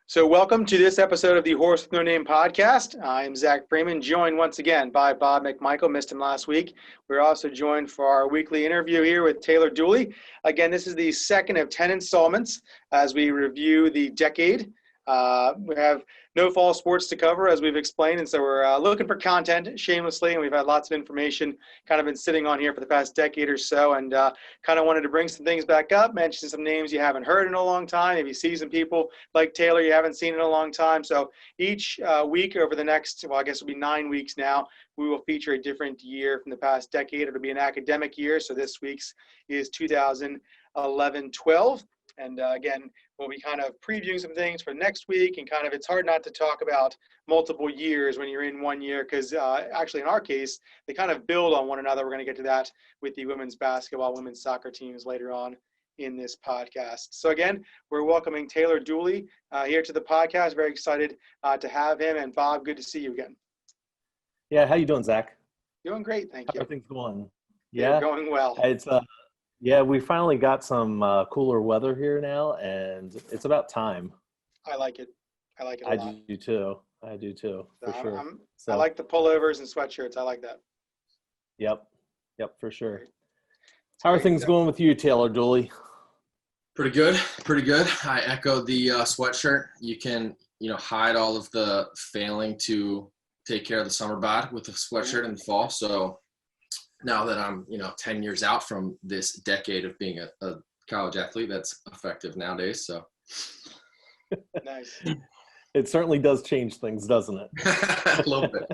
So welcome to this episode of the Horse with No Name podcast. I am Zach Freeman, joined once again by Bob McMichael. Missed him last week. We're also joined for our weekly interview here with Taylor Dooley. Again, this is the second of 10 installments as we review the decade. We have no fall sports to cover, as we've explained, and so we're looking for content shamelessly, and we've had lots of information kind of been sitting on here for the past decade or so, and kind of wanted to bring some things back up, mention some names you haven't heard in a long time, maybe see some people like Taylor you haven't seen in a long time. So each week over the next, well, I guess it'll be 9 weeks now, we will feature a different year from the past decade. It'll be an academic year, so this week's is 2011-12. And again, we'll be kind of previewing some things for next week, and kind of it's hard not to talk about multiple years when you're in one year, because actually in our case, they kind of build on one another. We're going to get to that with the women's basketball, women's soccer teams later on in this podcast. So again, we're welcoming Taylor Dooley here to the podcast. Very excited to have him. And Bob, good to see you again. Yeah, how you doing, Zach? Doing great, thank you. How are things going? Yeah, going well. It's yeah, we finally got some cooler weather here now, and it's about time. I like it. I like it a lot. I do too, for sure. I like the pullovers and sweatshirts. I like that. Yep, for sure. How are things going with you, Taylor Dooley? Pretty good. I echo the sweatshirt. You can, hide all of the failing to take care of the summer bod with a sweatshirt in the fall. So now that I'm, 10 years out from this decade of being a college athlete, that's effective nowadays. So nice. It certainly does change things, doesn't it? A little bit.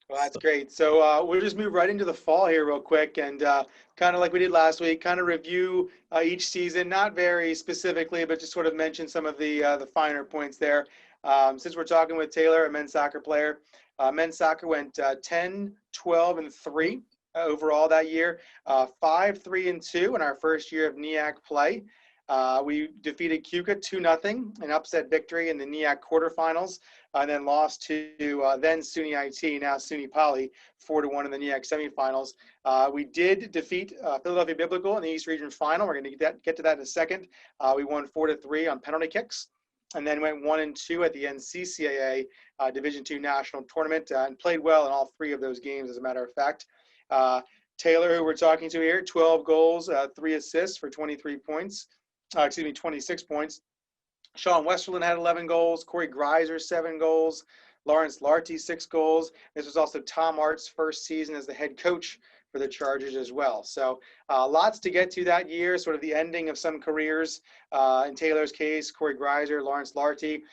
Well, that's great. So we'll just move right into the fall here real quick, and kind of like we did last week, kind of review each season, not very specifically, but just sort of mention some of the finer points there. Since we're talking with Taylor, a men's soccer player, men's soccer went 10, 12, and 3 overall that year, 5, 3, and 2 in our first year of NEAC play. We defeated Cuca 2-0, an upset victory in the NEAC quarterfinals, and then lost to then SUNY IT, now SUNY Poly, 4-1 in the NEAC semifinals. We did defeat Philadelphia Biblical in the East Region final. We're going to get to that in a second. We won 4-3 on penalty kicks, and then went 1-2 at the NCCAA Division II National Tournament, and played well in all 3 of those games, as a matter of fact. Taylor, who we're talking to here, 12 goals, 3 assists for 26 points. Sean Westerland had 11 goals, Corey Greiser, 7 goals, Lawrence Larty, 6 goals. This was also Tom Art's first season as the head coach for the Chargers as well. So lots to get to that year, sort of the ending of some careers. In Taylor's case, Corey Greiser, Lawrence Larty.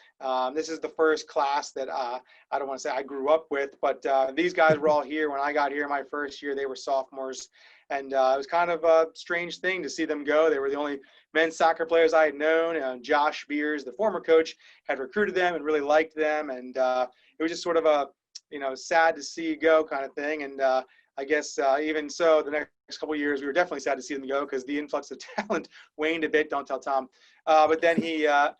This is the first class that I don't want to say I grew up with, but these guys were all here when I got here my first year. They were sophomores, and it was kind of a strange thing to see them go. They were the only men's soccer players I had known. Josh Beers, the former coach, had recruited them and really liked them, and it was just sort of a sad to see you go kind of thing. And I guess even so, the next couple of years, we were definitely sad to see them go because the influx of talent waned a bit. Don't tell Tom. But then he got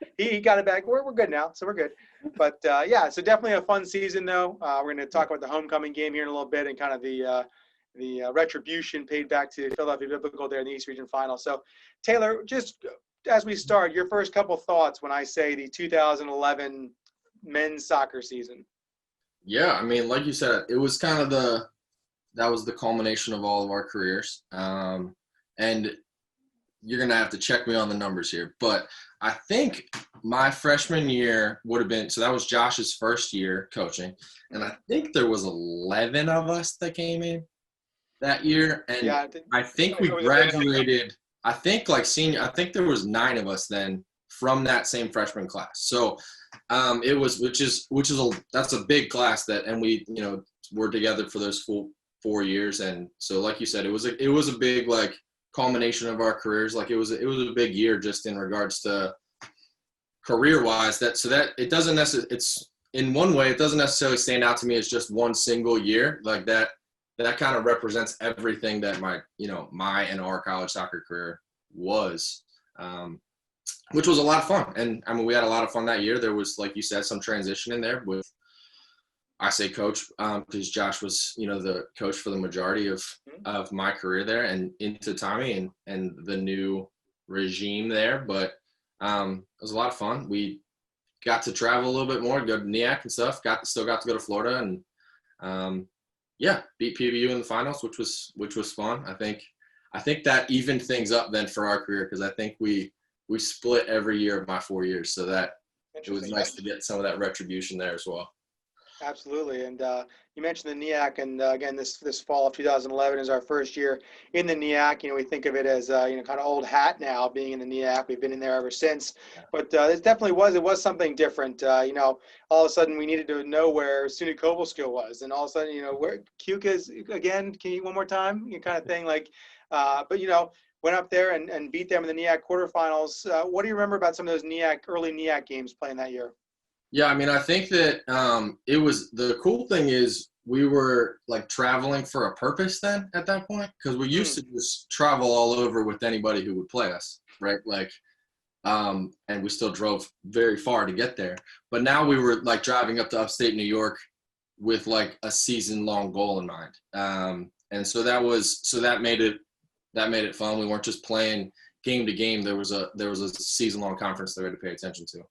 it back. We're good now, so we're good. But yeah, so definitely a fun season though. We're going to talk about the homecoming game here in a little bit, and kind of the retribution paid back to Philadelphia Biblical there in the East Region Final. So Taylor, just as we start, your first couple thoughts when I say the 2011 men's soccer season. Yeah, I mean, like you said, it was kind of that was the culmination of all of our careers. And you're going to have to check me on the numbers here. But I think my freshman year would have been – so that was Josh's first year coaching. And I think there was 11 of us that came in that year. And yeah, I think we graduated – I think there was 9 of us then from that same freshman class. So it was that's a big class and we, were together for those full 4 years. And so, like you said, it was a big culmination of our careers. It was a big year just in regards to career wise. That it doesn't necessarily, it's in one way, it doesn't necessarily stand out to me as just one single year that kind of represents everything that my and our college soccer career was, which was a lot of fun. And I mean, we had a lot of fun that year. There was, like you said, some transition in there with, I say coach, because Josh was, the coach for the majority of my career there and into Tommy and the new regime there. But It was a lot of fun. We got to travel a little bit more, go to NEAC and stuff. Still got to go to Florida, and beat PBU in the finals, which was fun. I think that evened things up then for our career, because I think we split every year of my 4 years, so that it was nice to get some of that retribution there as well. Absolutely. And you mentioned the NEAC, and again, this fall of 2011 is our first year in the NEAC. You know, we think of it as kind of old hat now, being in the NEAC. We've been in there ever since. But it definitely was something different. All of a sudden we needed to know where SUNY Cobleskill was, and all of a sudden, where Cuke is again. Can you one more time? You kind of thing like, but went up there and beat them in the NEAC quarterfinals. What do you remember about some of those early NEAC games playing that year? Yeah, I mean, I think that it was the cool thing is we were like traveling for a purpose then at that point, because we used to just travel all over with anybody who would play us, right? Like, and we still drove very far to get there. But now we were like driving up to upstate New York with like a season-long goal in mind, and so that made it fun. We weren't just playing game to game. There was a season-long conference that we had to pay attention to.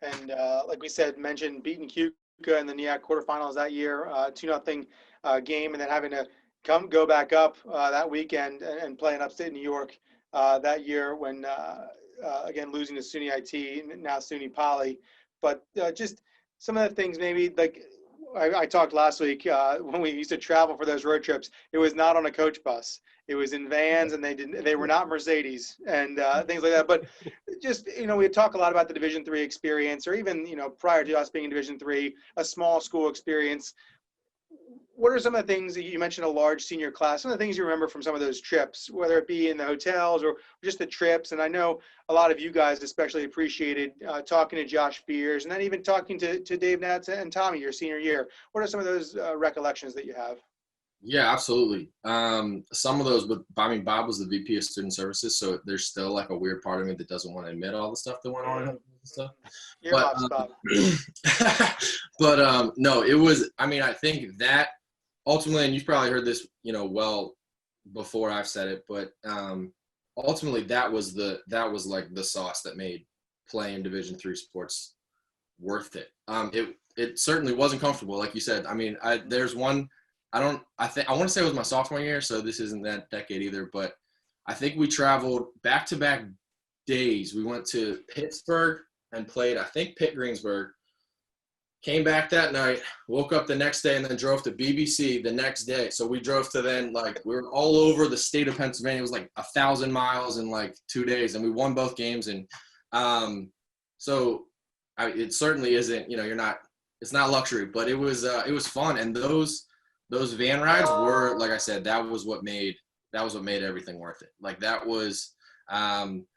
And like we said, mentioned beating Cuca in the NEAC quarterfinals that year, 2-0 game, and then having to go back up that weekend and play in upstate New York that year when, again, losing to SUNY IT, now SUNY Poly. But just some of the things maybe, like I talked last week when we used to travel for those road trips, it was not on a coach bus. It was in vans, and they were not Mercedes and things like that. But just, we talk a lot about the Division III experience, or even, prior to us being in Division III, a small school experience. What are some of the things that you mentioned, a large senior class, some of the things you remember from some of those trips, whether it be in the hotels or just the trips? And I know a lot of you guys especially appreciated talking to Josh Beers, and then even talking to Dave Natz and Tommy your senior year. What are some of those recollections that you have? Yeah, absolutely. Some of those, but I mean, Bob was the VP of Student Services, so there's still like a weird part of me that doesn't want to admit all the stuff that went on and stuff. But no, it was. I mean, I think that ultimately, and you've probably heard this, well before I've said it, but ultimately, that was like the sauce that made playing Division III sports worth it. It certainly wasn't comfortable, like you said. I mean, there's one. I want to say it was my sophomore year, so this isn't that decade either, but I think we traveled back-to-back days. We went to Pittsburgh and played, I think, Pitt Greensburg, came back that night, woke up the next day, and then drove to BBC the next day. So we drove to we were all over the state of Pennsylvania. It was like 1,000 miles in like 2 days, and we won both games. And it certainly isn't, it's not luxury, but it was fun. And those van rides were, like I said, that was what made everything worth it. Like that was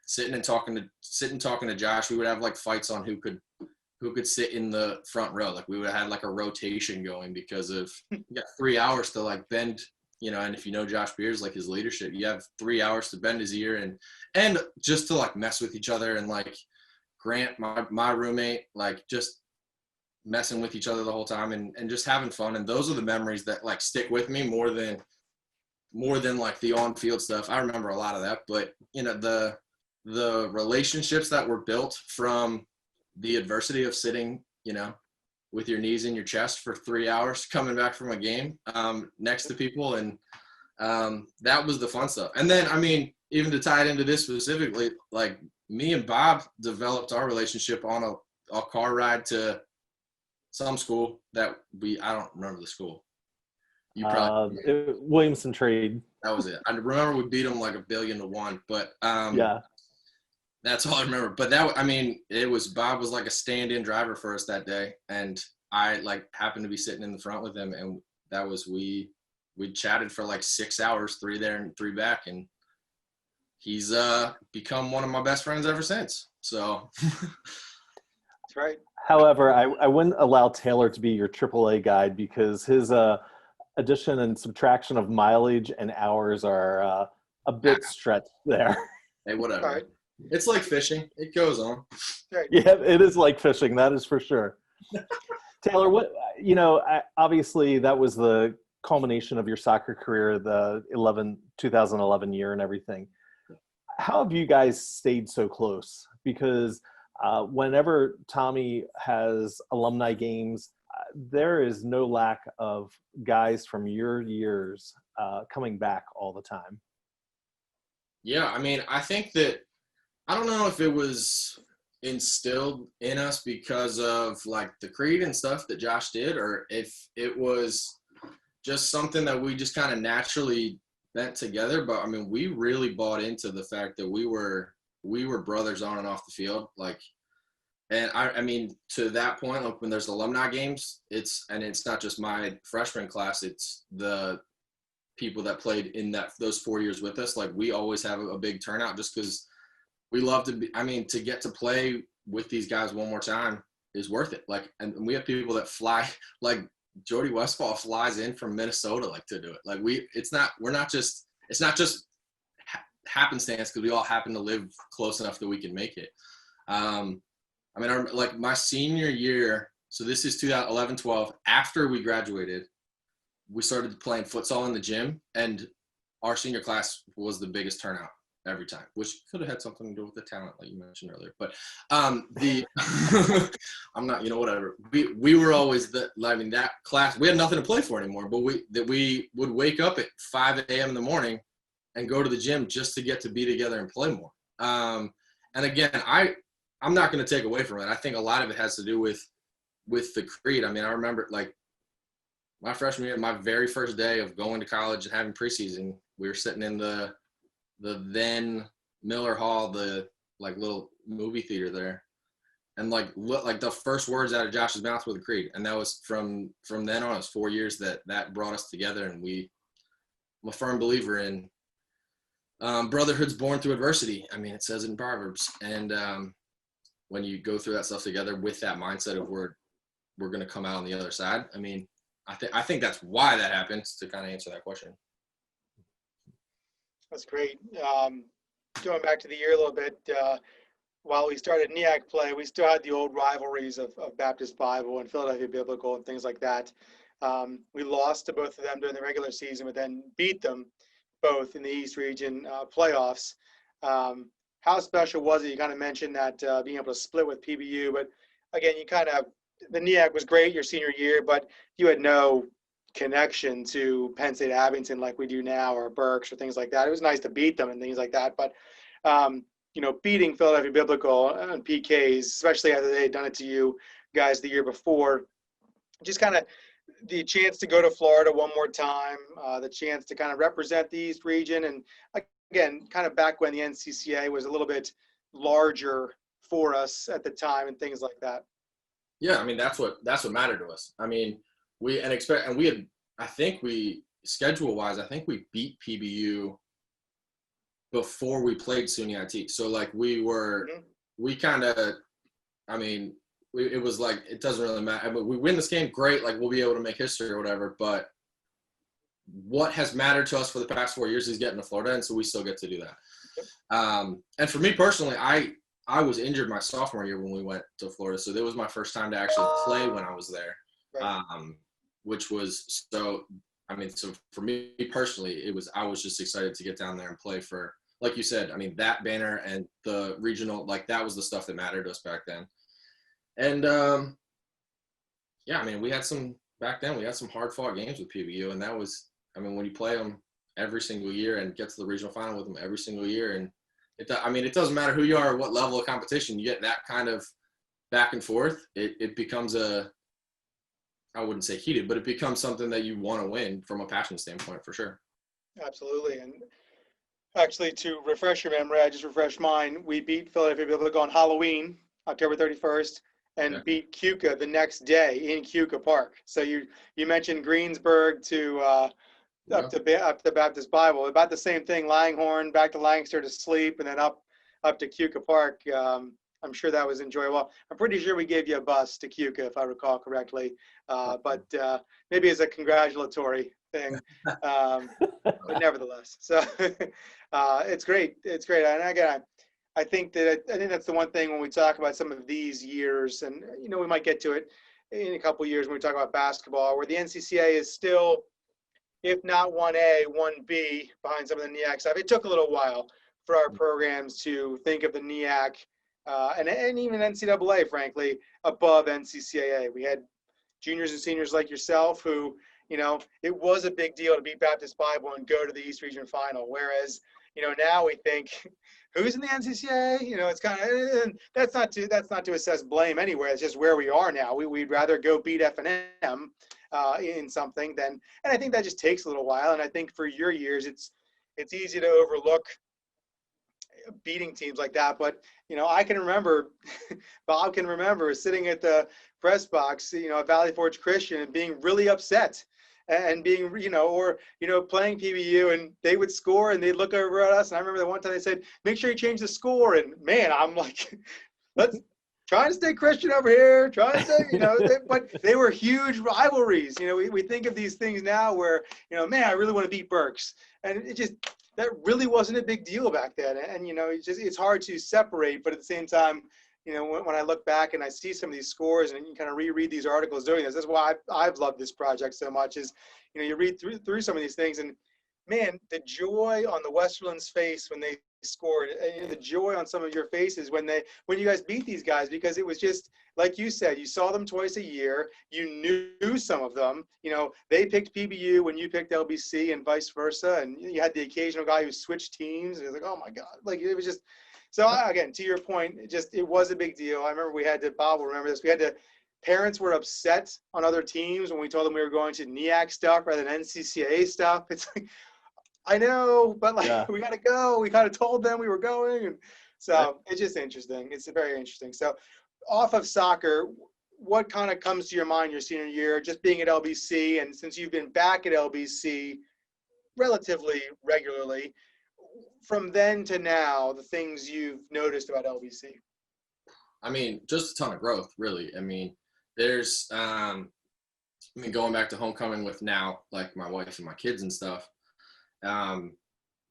sitting and talking to Josh. We would have like fights on who could sit in the front row. Like we would have had like a rotation going because of you got 3 hours to like bend, and if you know Josh Beers, like his leadership, you have 3 hours to bend his ear and just to like mess with each other. And like Grant, my roommate, like just messing with each other the whole time and just having fun. And those are the memories that like stick with me more than like the on-field stuff. I remember a lot of that, but the relationships that were built from the adversity of sitting, with your knees in your chest for 3 hours coming back from a game next to people. And that was the fun stuff. And then, I mean, even to tie it into this specifically, like me and Bob developed our relationship on a car ride to some school that I don't remember the school. You probably Williamson Trade. That was it. I remember we beat them like 1,000,000,000, but yeah, that's all I remember. But Bob was like a stand-in driver for us that day, and I like happened to be sitting in the front with him, and that was we chatted for like 6 hours, 3 there and 3 back, and he's become one of my best friends ever since. So that's right. However, I wouldn't allow Taylor to be your AAA guide because his addition and subtraction of mileage and hours are a bit stretched there. Hey, whatever. Right. It's like fishing. It goes on. Right. Yeah, it is like fishing. That is for sure. Taylor, obviously that was the culmination of your soccer career, the 2011 year and everything. how have you guys stayed so close? Because whenever Tommy has alumni games, there is no lack of guys from your years coming back all the time. Yeah, I mean, I think that I don't know if it was instilled in us because of like the creed and stuff that Josh did, or if it was just something that we just kind of naturally bent together. But I mean, we really bought into the fact that we were brothers on and off the field. Like, and I mean, to that point, like when there's alumni games, it's not just my freshman class, it's the people that played in those 4 years with us. Like, we always have a big turnout just because we love to be, I mean, to get to play with these guys one more time is worth it. Like, and we have people that fly, like Jody Westfall flies in from Minnesota, like, to do it. Like, it's not just happenstance because we all happen to live close enough that we can make it. I mean, like my senior year, so this is 2011-12, after we graduated, we started playing futsal in the gym, and our senior class was the biggest turnout every time, which could have had something to do with the talent, like you mentioned earlier. But I'm not, whatever. We were always that class. We had nothing to play for anymore, but we would wake up at 5 a.m. in the morning and go to the gym just to get to be together and play more. And again, I'm not going to take away from it. I think a lot of it has to do with the creed. I mean, I remember like my freshman year, my very first day of going to college and having preseason, we were sitting in the then Miller Hall, the like little movie theater there. And like the first words out of Josh's mouth were the creed. And that was from then on, it was 4 years that brought us together. And I'm a firm believer in brotherhood's born through adversity. I mean, it says it in Proverbs. And when you go through that stuff together with that mindset of we're going to come out on the other side, I mean, I think that's why that happens, to kind of answer that question. That's great. Going back to the year a little bit, while we started NEAC play, we still had the old rivalries of Baptist Bible and Philadelphia Biblical and things like that. We lost to both of them during the regular season, but then beat them both in the East Region playoffs. How special was it? You kind of mentioned that being able to split with PBU, but again, the NEAC was great your senior year, but you had no connection to Penn State Abington like we do now, or Berks or things like that. It was nice to beat them and things like that, but beating Philadelphia Biblical on PKs, especially after they had done it to you guys the year before, just kind of the chance to go to Florida one more time, the chance to kind of represent the East Region, and again, kind of back when the NCCA was a little bit larger for us at the time and things like that. Yeah, I mean, that's what mattered to us. I mean, schedule-wise, I think we beat PBU before we played SUNY IT. So like it was like, it doesn't really matter. I mean, we win this game, great, like we'll be able to make history or whatever, but what has mattered to us for the past 4 years is getting to Florida, and so we still get to do that. And for me personally, I was injured my sophomore year when we went to Florida, so that was my first time to actually play when I was there, right. Which was so for me personally, I was just excited to get down there and play for, like you said, I mean, that banner and the regional, like that was the stuff that mattered to us back then. And yeah, I mean, we had some hard fought games with PBU, and that was, I mean, when you play them every single year and get to the regional final with them every single year, and it doesn't matter who you are or what level of competition, you get that kind of back and forth, it becomes I wouldn't say heated, but it becomes something that you want to win from a passion standpoint, for sure. Absolutely. And actually, to refresh your memory, I just refreshed mine. We beat Philadelphia Biblical on Halloween, October 31st, and beat Keuka the next day in Keuka Park. So you mentioned Greensburg to up to Baptist Bible, about the same thing. Langhorne back to Lancaster to sleep, and then up to Keuka Park. I'm sure that was enjoyable. I'm pretty sure we gave you a bus to Keuka, if I recall correctly, but maybe as a congratulatory thing. But nevertheless, so it's great. It's great. And again, I think that's the one thing when we talk about some of these years, and we might get to it in a couple of years when we talk about basketball, where the NCCA is still, if not 1A, 1B behind some of the NEAC stuff. It took a little while for our programs to think of the NEAC and even NCAA, frankly, above NCCAA. We had juniors and seniors like yourself who, it was a big deal to beat Baptist Bible and go to the East Region Final. Whereas, now we think, who's in the NCCAA? It's kind of, that's not to assess blame anywhere. It's just where we are now. We'd rather go beat F&M in something than, and I think that just takes a little while. And I think for your years, it's easy to overlook beating teams like that. But, I can remember, Bob can remember sitting at the press box, at Valley Forge Christian and being really upset and being, playing PBU, and they would score and they'd look over at us. And I remember the one time they said, make sure you change the score. And man, I'm like, let's try to stay Christian over here, try to stay, but they were huge rivalries. We think of these things now where, man, I really want to beat Berks. And that really wasn't a big deal back then. And, it's hard to separate, but at the same time, when I look back and I see some of these scores and you kind of reread these articles doing this, that's why I've loved this project so much is, you read through some of these things and, man, the joy on the Westerland's face when they scored, and the joy on some of your faces when you guys beat these guys, because it was just, like you said, you saw them twice a year, you knew some of them, they picked PBU when you picked LBC and vice versa, and you had the occasional guy who switched teams, and it was like, oh my God, like it was just, so again, to your point, it was a big deal. I remember Bob will remember this, parents were upset on other teams when we told them we were going to NEAC stuff rather than NCCA stuff. It's like, I know, but we got to go. We kind of told them we were going. And so it's just interesting. It's very interesting. So off of soccer, what kind of comes to your mind your senior year, just being at LBC? And since you've been back at LBC relatively regularly, from then to now, the things you've noticed about LBC? I mean, just a ton of growth, really. I mean, there's, going back to homecoming with now, like my wife and my kids and stuff,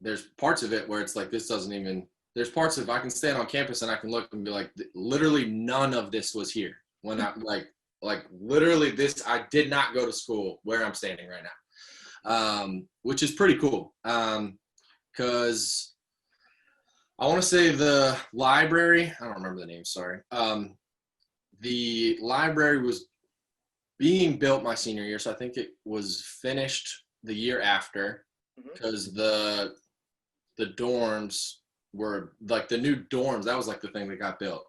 there's parts of it where it's like, there's parts of, I can stand on campus and I can look and be like, literally none of this was here when I like literally this, I did not go to school where I'm standing right now, which is pretty cool. Cause I want to say the library, I don't remember the name, sorry. The library was being built my senior year. So I think it was finished the year after, because the dorms were like the new dorms. That was like the thing that got built.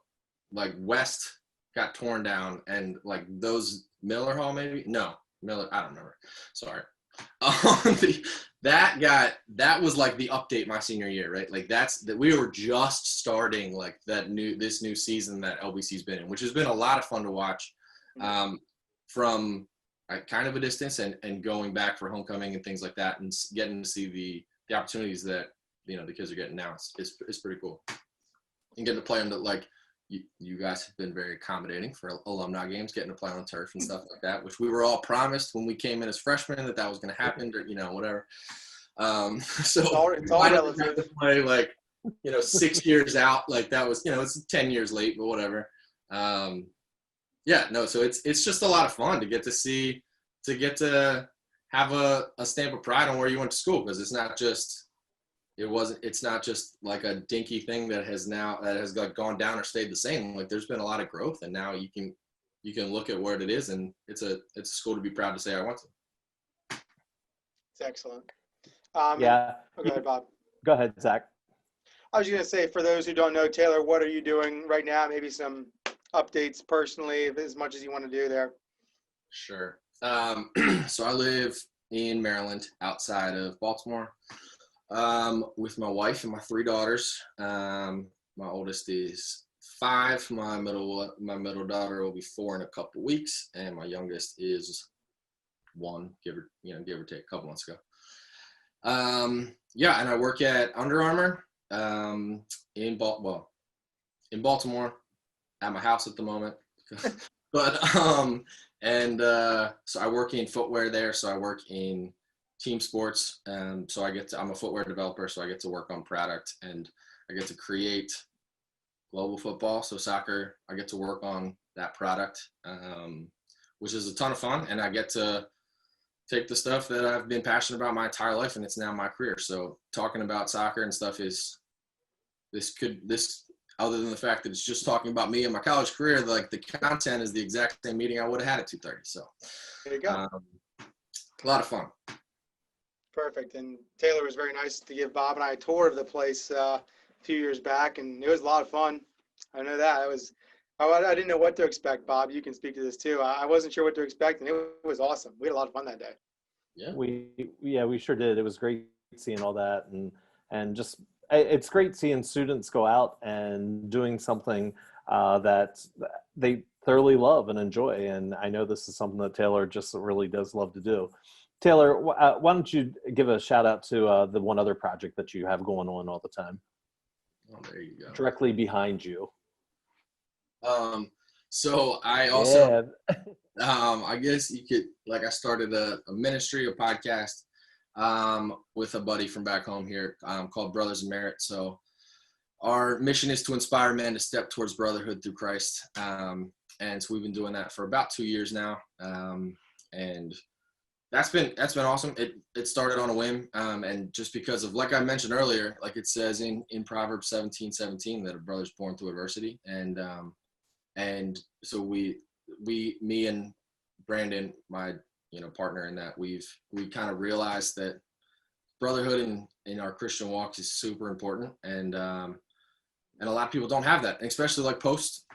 Like West got torn down, and like those Miller Hall, maybe Miller. I don't remember. Sorry. That was like the update my senior year, right? Like we were just starting like this new season that LBC's been in, which has been a lot of fun to watch from kind of a distance and going back for homecoming and things like that, and getting to see the opportunities that the kids are getting now. It's pretty cool, and getting to play them. That like you guys have been very accommodating for alumni games, getting to play on turf and stuff like that, which we were all promised when we came in as freshmen that was going to happen, or whatever. So it's all relative. To play like 6 years out, like that was it's 10 years late, but whatever. So it's just a lot of fun to get to have a stamp of pride on where you went to school, because it's not just like a dinky thing that has like gone down or stayed the same. Like there's been a lot of growth, and now you can look at where it is, and it's a school to be proud to say I went to. It's excellent. Go ahead, Bob. Go ahead, Zach. I was going to say, for those who don't know, Taylor, what are you doing right now? Maybe some updates personally, as much as you want to do there. Sure. So I live in Maryland, outside of Baltimore, with my wife and my 3 daughters. My oldest is 5. My middle daughter will be 4 in a couple weeks, and my youngest is 1, give or take, a couple months ago. And I work at Under Armour in Baltimore, at my house at the moment. But so I work in footwear there. So I work in team sports, so I'm a footwear developer, so I get to work on product, and I get to create global football. So soccer, I get to work on that product, which is a ton of fun, and I get to take the stuff that I've been passionate about my entire life, and it's now my career. So talking about soccer and stuff is this other than the fact that it's just talking about me and my college career, like the content is the exact same meeting I would have had at 2:30. So There you go. a lot of fun. Perfect. And Taylor was very nice to give Bob and I a tour of the place a few years back, and it was a lot of fun. I know that. I didn't know what to expect, Bob. You can speak to this too. I wasn't sure what to expect, and it was awesome. We had a lot of fun that day. Yeah. We sure did. It was great seeing all that, and just it's great seeing students go out and doing something that they thoroughly love and enjoy. And I know this is something that Taylor just really does love to do. Taylor, why don't you give a shout out to the one other project that you have going on all the time? Oh, there you go. Directly behind you. So I also, Yeah. I guess you could, like I started a ministry, a podcast with a buddy from back home here called Brothers in Merit. So our mission is to inspire men to step towards brotherhood through Christ. And so we've been doing that for about 2 years now. And that's been awesome. It started on a whim. And just because of, like I mentioned earlier, like it says in Proverbs 17:17 that a brother's born through adversity. And so me and Brandon, my partner in that, we kind of realized that brotherhood in our Christian walks is super important, and a lot of people don't have that, and especially like post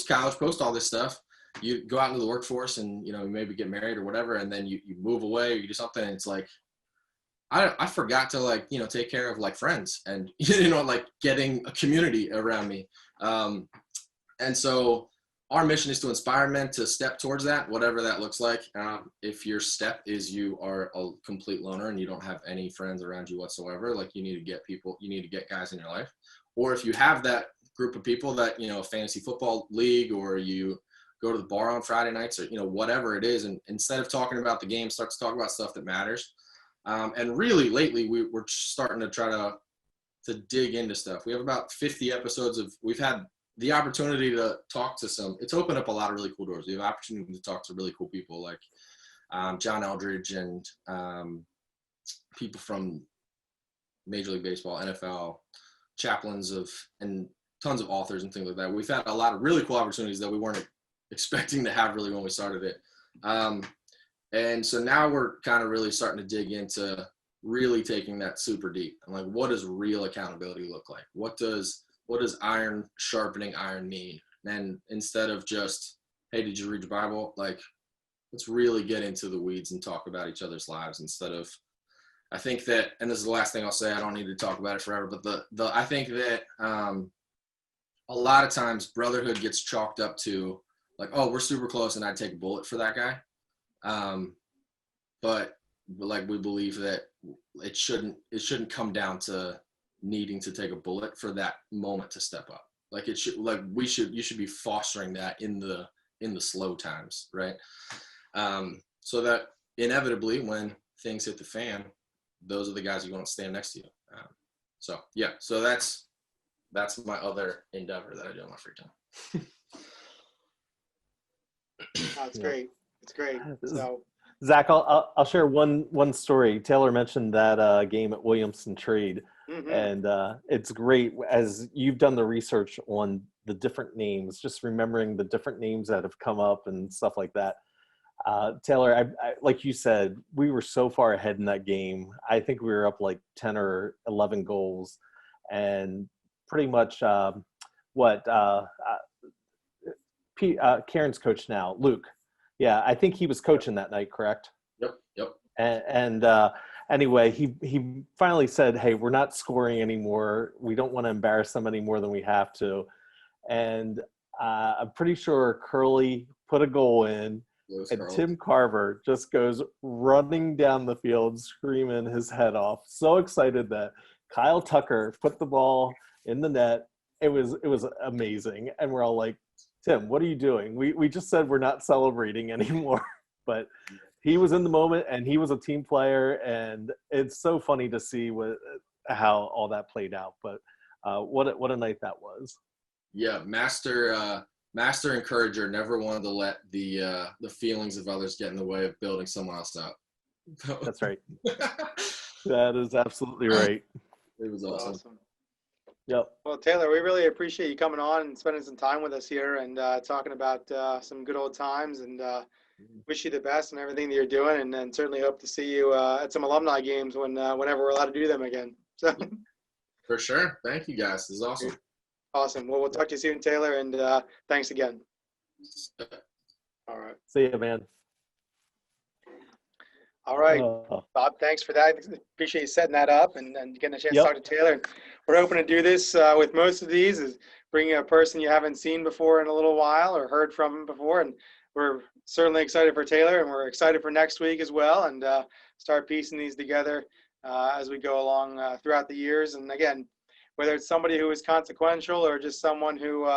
college, post all this stuff. You go out into the workforce and you maybe get married or whatever, and then you move away or you do something, and it's like I forgot to take care of like friends and like getting a community around me, and so our mission is to inspire men to step towards that, whatever that looks like. If your step is you are a complete loner and you don't have any friends around you whatsoever, like you need to get guys in your life. Or if you have that group of people that, a fantasy football league, or you go to the bar on Friday nights, or, whatever it is. And instead of talking about the game, start to talk about stuff that matters. And really lately we're starting to try to dig into stuff. We have about 50 episodes we've had the opportunity to talk to it's opened up a lot of really cool doors. We have opportunity to talk to really cool people like John Eldridge and people from Major League Baseball, NFL, chaplains and tons of authors and things like that. We've had a lot of really cool opportunities that we weren't expecting to have really when we started it. And so now we're kind of really starting to dig into really taking that super deep. And like, what does real accountability look like? What does iron sharpening iron mean? And instead of just, hey, did you read your Bible? Like, let's really get into the weeds and talk about each other's lives instead of, I think that, and this is the last thing I'll say, I don't need to talk about it forever, but I think that a lot of times brotherhood gets chalked up to like, oh, we're super close and I'd take a bullet for that guy. But like, we believe that it shouldn't come down to needing to take a bullet for that moment to step up. Like you should be fostering that in the slow times, right? So that inevitably when things hit the fan, those are the guys you want to stand next to you. So that's my other endeavor that I do in my free time. That's great. It's great. So Zach, I'll share one story. Taylor mentioned that game at Williamson Trade. Mm-hmm. And it's great as you've done the research on the different names, just remembering the different names that have come up and stuff like that. Taylor, I like you said, we were so far ahead in that game. I think we were up like 10 or 11 goals, and pretty much Karen's coach now, Luke. Yeah, I think he was coaching that night, correct? Yep. And anyway, he finally said, hey, we're not scoring anymore. We don't want to embarrass them any more than we have to. And I'm pretty sure Curly put a goal in, and Tim Carver just goes running down the field, screaming his head off. So excited that Kyle Tucker put the ball in the net. It was amazing. And we're all like, Tim, what are you doing? We just said we're not celebrating anymore. But he was in the moment, and he was a team player, and it's so funny to see how all that played out. But what a night that was. Yeah, master encourager, never wanted to let the feelings of others get in the way of building someone else up. That's right. That is absolutely right. It was awesome. Yep. Well, Taylor, we really appreciate you coming on and spending some time with us here and talking about some good old times, and wish you the best and everything that you're doing, and then certainly hope to see you at some alumni games whenever we're allowed to do them again. So For sure. Thank you guys. This is awesome. awesome. Well, we'll talk to you soon, Taylor, and thanks again. All right. See you, man. All right. Oh, Bob, thanks for that. Appreciate you setting that up and getting a chance to Yep. talk to Taylor. We're hoping to do this with most of these, is bringing a person you haven't seen before in a little while or heard from before. And we're certainly excited for Taylor, and we're excited for next week as well, and start piecing these together as we go along throughout the years. And again, whether it's somebody who is consequential or just someone who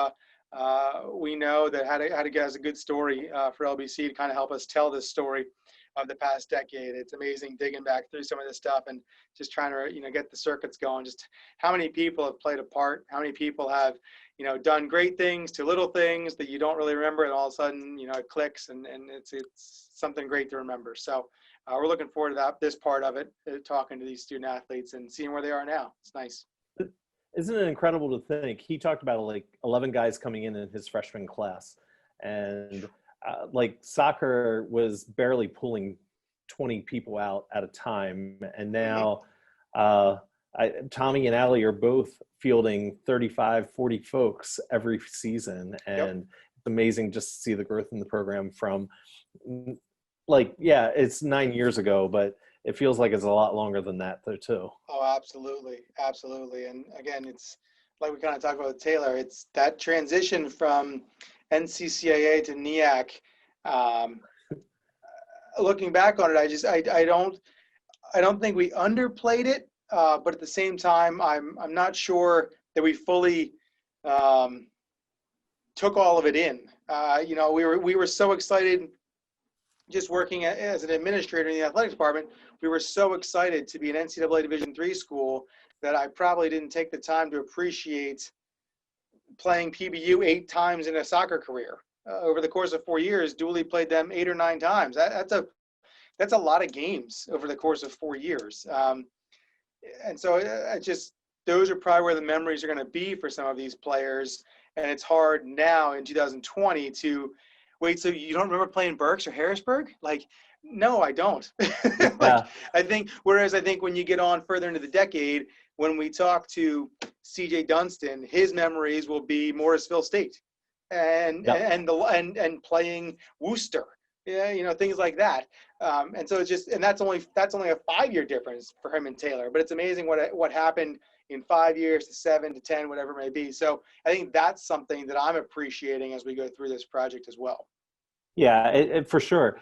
we know that had a good story for LBC to kind of help us tell this story of the past decade. It's amazing digging back through some of this stuff and just trying to, get the circuits going. Just how many people have played a part, how many people have, done great things to little things that you don't really remember, and all of a sudden, it clicks, and it's something great to remember. So we're looking forward to this part of it, talking to these student athletes and seeing where they are now. It's nice. isn't it incredible to think he talked about like 11 guys coming in his freshman class, and like soccer was barely pulling 20 people out at a time, and now Tommy and Allie are both fielding 35, 40 folks every season, and it's amazing just to see the growth in the program from it's 9 years ago, but it feels like it's a lot longer than that though too. Oh, absolutely. Absolutely. And again, it's like we kind of talked about with Taylor, it's that transition from NCCAA to NEAC. Looking back on it, I don't think we underplayed it, but at the same time, I'm not sure that we fully took all of it in. We were so excited just working as an administrator in the athletics department. We were so excited to be an NCAA Division III school that I probably didn't take the time to appreciate playing PBU 8 times in a soccer career. Over the course of 4 years, Dooley played them 8 or 9 times. That's a lot of games over the course of 4 years. And so those are probably where the memories are going to be for some of these players. And it's hard now in 2020 to wait. So you don't remember playing Berks or Harrisburg? Like, no, I don't. I think when you get on further into the decade, when we talk to CJ Dunston, his memories will be Morrisville State and playing Worcester, things like that. And so that's only a 5-year difference for him and Taylor. But it's amazing what happened in 5 years to 7 to 10, whatever it may be. So I think that's something that I'm appreciating as we go through this project as well. Yeah, for sure.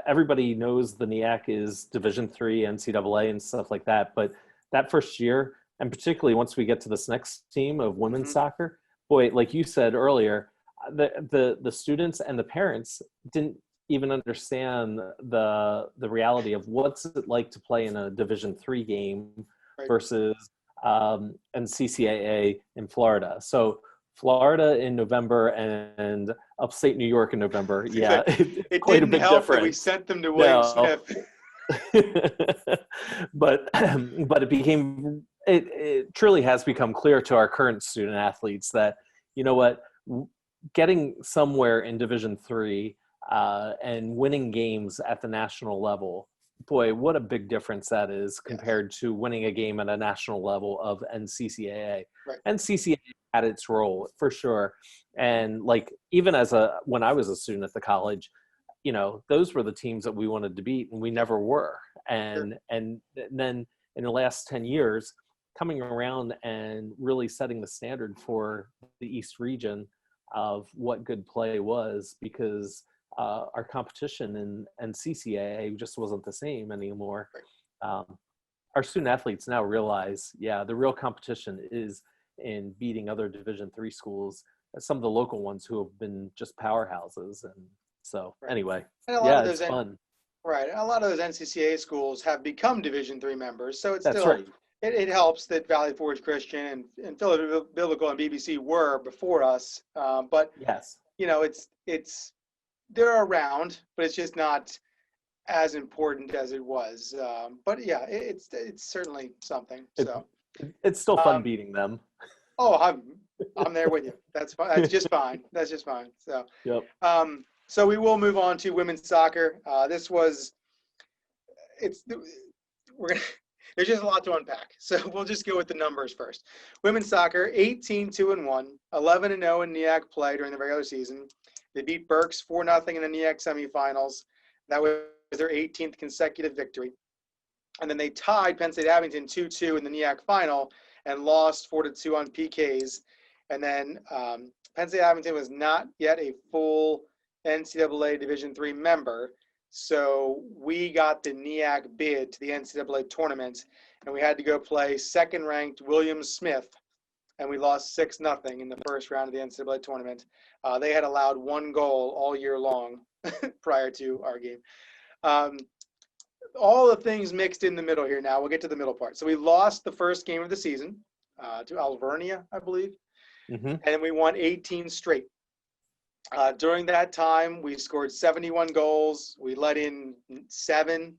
Everybody knows the NEAC is Division III, NCAA, and stuff like that. But that first year, and particularly once we get to this next team of women's soccer, boy, like you said earlier, the students and the parents didn't even understand the reality of what's it like to play in a Division III game versus NCCAA in Florida. So Florida in November and upstate New York in November. Yeah, it quite didn't a big help difference. That we sent them to William Smith. but it truly has become clear to our current student athletes that, getting somewhere in Division III and winning games at the national level, boy, what a big difference that is compared to winning a game at a national level of NCCAA. Right. NCCAA had its role for sure. And like, even when I was a student at the college, those were the teams that we wanted to beat, and we never were. And then in the last 10 years, coming around and really setting the standard for the East region of what good play was, because our competition in NCCAA just wasn't the same anymore. Our student athletes now realize, the real competition is in beating other Division III schools, some of the local ones who have been just powerhouses. And so anyway, it's fun. Right. A lot of those NCCAA schools have become Division III members. So it's That's still, right. It helps that Valley Forge Christian and Philadelphia Biblical and BBC were before us. But, yes, they're around, but it's just not as important as it was. But yeah, it's certainly something. So It's still fun Um, beating them. oh, I'm there with you. That's fine. That's just fine. That's just fine. So, Yep. so we will move on to women's soccer. This was it's we're gonna. There's just a lot to unpack. So we'll just go with the numbers first. Women's soccer, 18-2-1, 11-0 in NEAC play during the regular season. They beat Berks 4-0 in the NEAC semifinals. That was their 18th consecutive victory. And then they tied Penn State Abington 2-2 in the NEAC final and lost 4-2 on PKs. And then Penn State Abington was not yet a full NCAA Division III member. So we got the NEAC bid to the NCAA tournament, and we had to go play second-ranked William Smith, and we lost 6-0 in the first round of the NCAA tournament. They had allowed 1 goal all year long prior to our game. All the things mixed in the middle here now. We'll get to the middle part. So we lost the first game of the season to Alvernia, I believe, and we won 18 straight. During that time, we scored 71 goals. We let in 7.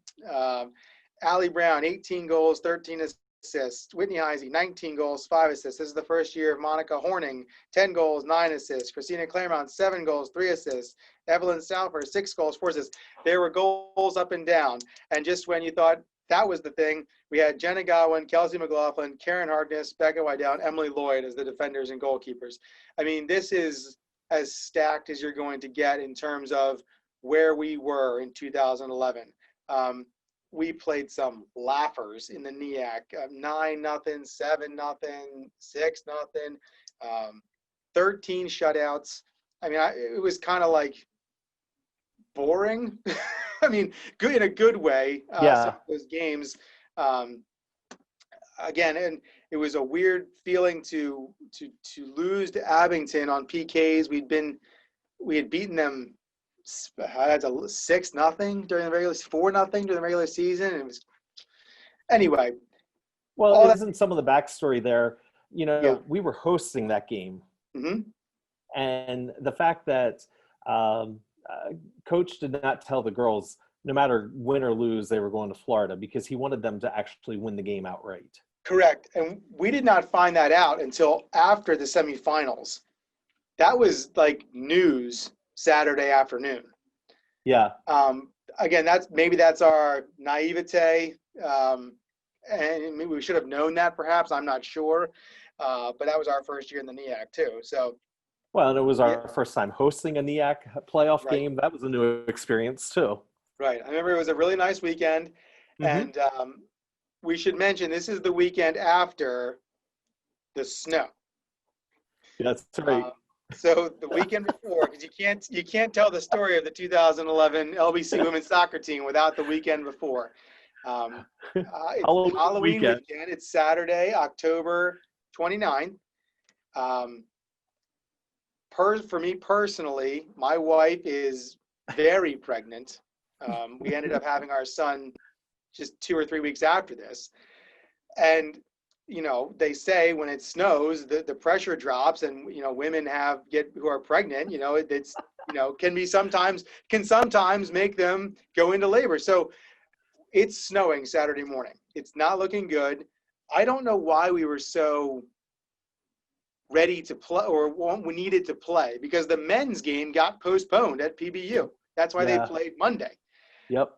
Allie Brown, 18 goals, 13 assists. Whitney Heisey, 19 goals, 5 assists. This is the first year of Monica Horning, 10 goals, 9 assists. Christina Claremont, 7 goals, 3 assists. Evelyn Salford, 6 goals, 4 assists. There were goals up and down. And just when you thought that was the thing, we had Jenna Godwin, Kelsey McLaughlin, Karen Harkness, Becca Wydell, and Emily Lloyd as the defenders and goalkeepers. I mean, this is as stacked as you're going to get in terms of where we were in 2011. We played some laughers in the NEAC, 9-0, 7-0, 6-0, 13 shutouts. I mean, it was kind of like boring. I mean, good in a good way. Some of those games, again, and it was a weird feeling to lose to Abington on PKs. We had beaten them 6-0 during the regular, 4-0 during the regular season. It was anyway. Well, isn't some of the backstory there? You know, Yeah. we were hosting that game, and the fact that Coach did not tell the girls, no matter win or lose, they were going to Florida because he wanted them to actually win the game outright. Correct. And we did not find that out until after the semifinals. That was like news Saturday afternoon. Yeah. Again, that's our naivete. And maybe we should have known that perhaps. I'm not sure. But that was our first year in the NEAC too. So. Well, and it was our first time hosting a NEAC playoff game. That was a new experience too. Right. I remember it was a really nice weekend. And we should mention this is the weekend after the snow. That's right. So the weekend before, because you can't tell the story of the 2011 LBC women's soccer team without the weekend before. It's Halloween weekend. It's Saturday, October 29th. For me personally, my wife is very pregnant. We ended up having our son just 2 or 3 weeks after this. And, you know, they say when it snows, the pressure drops and, you know, women who are pregnant, you know, it's, you know, can sometimes make them go into labor. So it's snowing Saturday morning. It's not looking good. I don't know why we were so ready to play or we needed to play because the men's game got postponed at PBU. That's why they played Monday. Yep.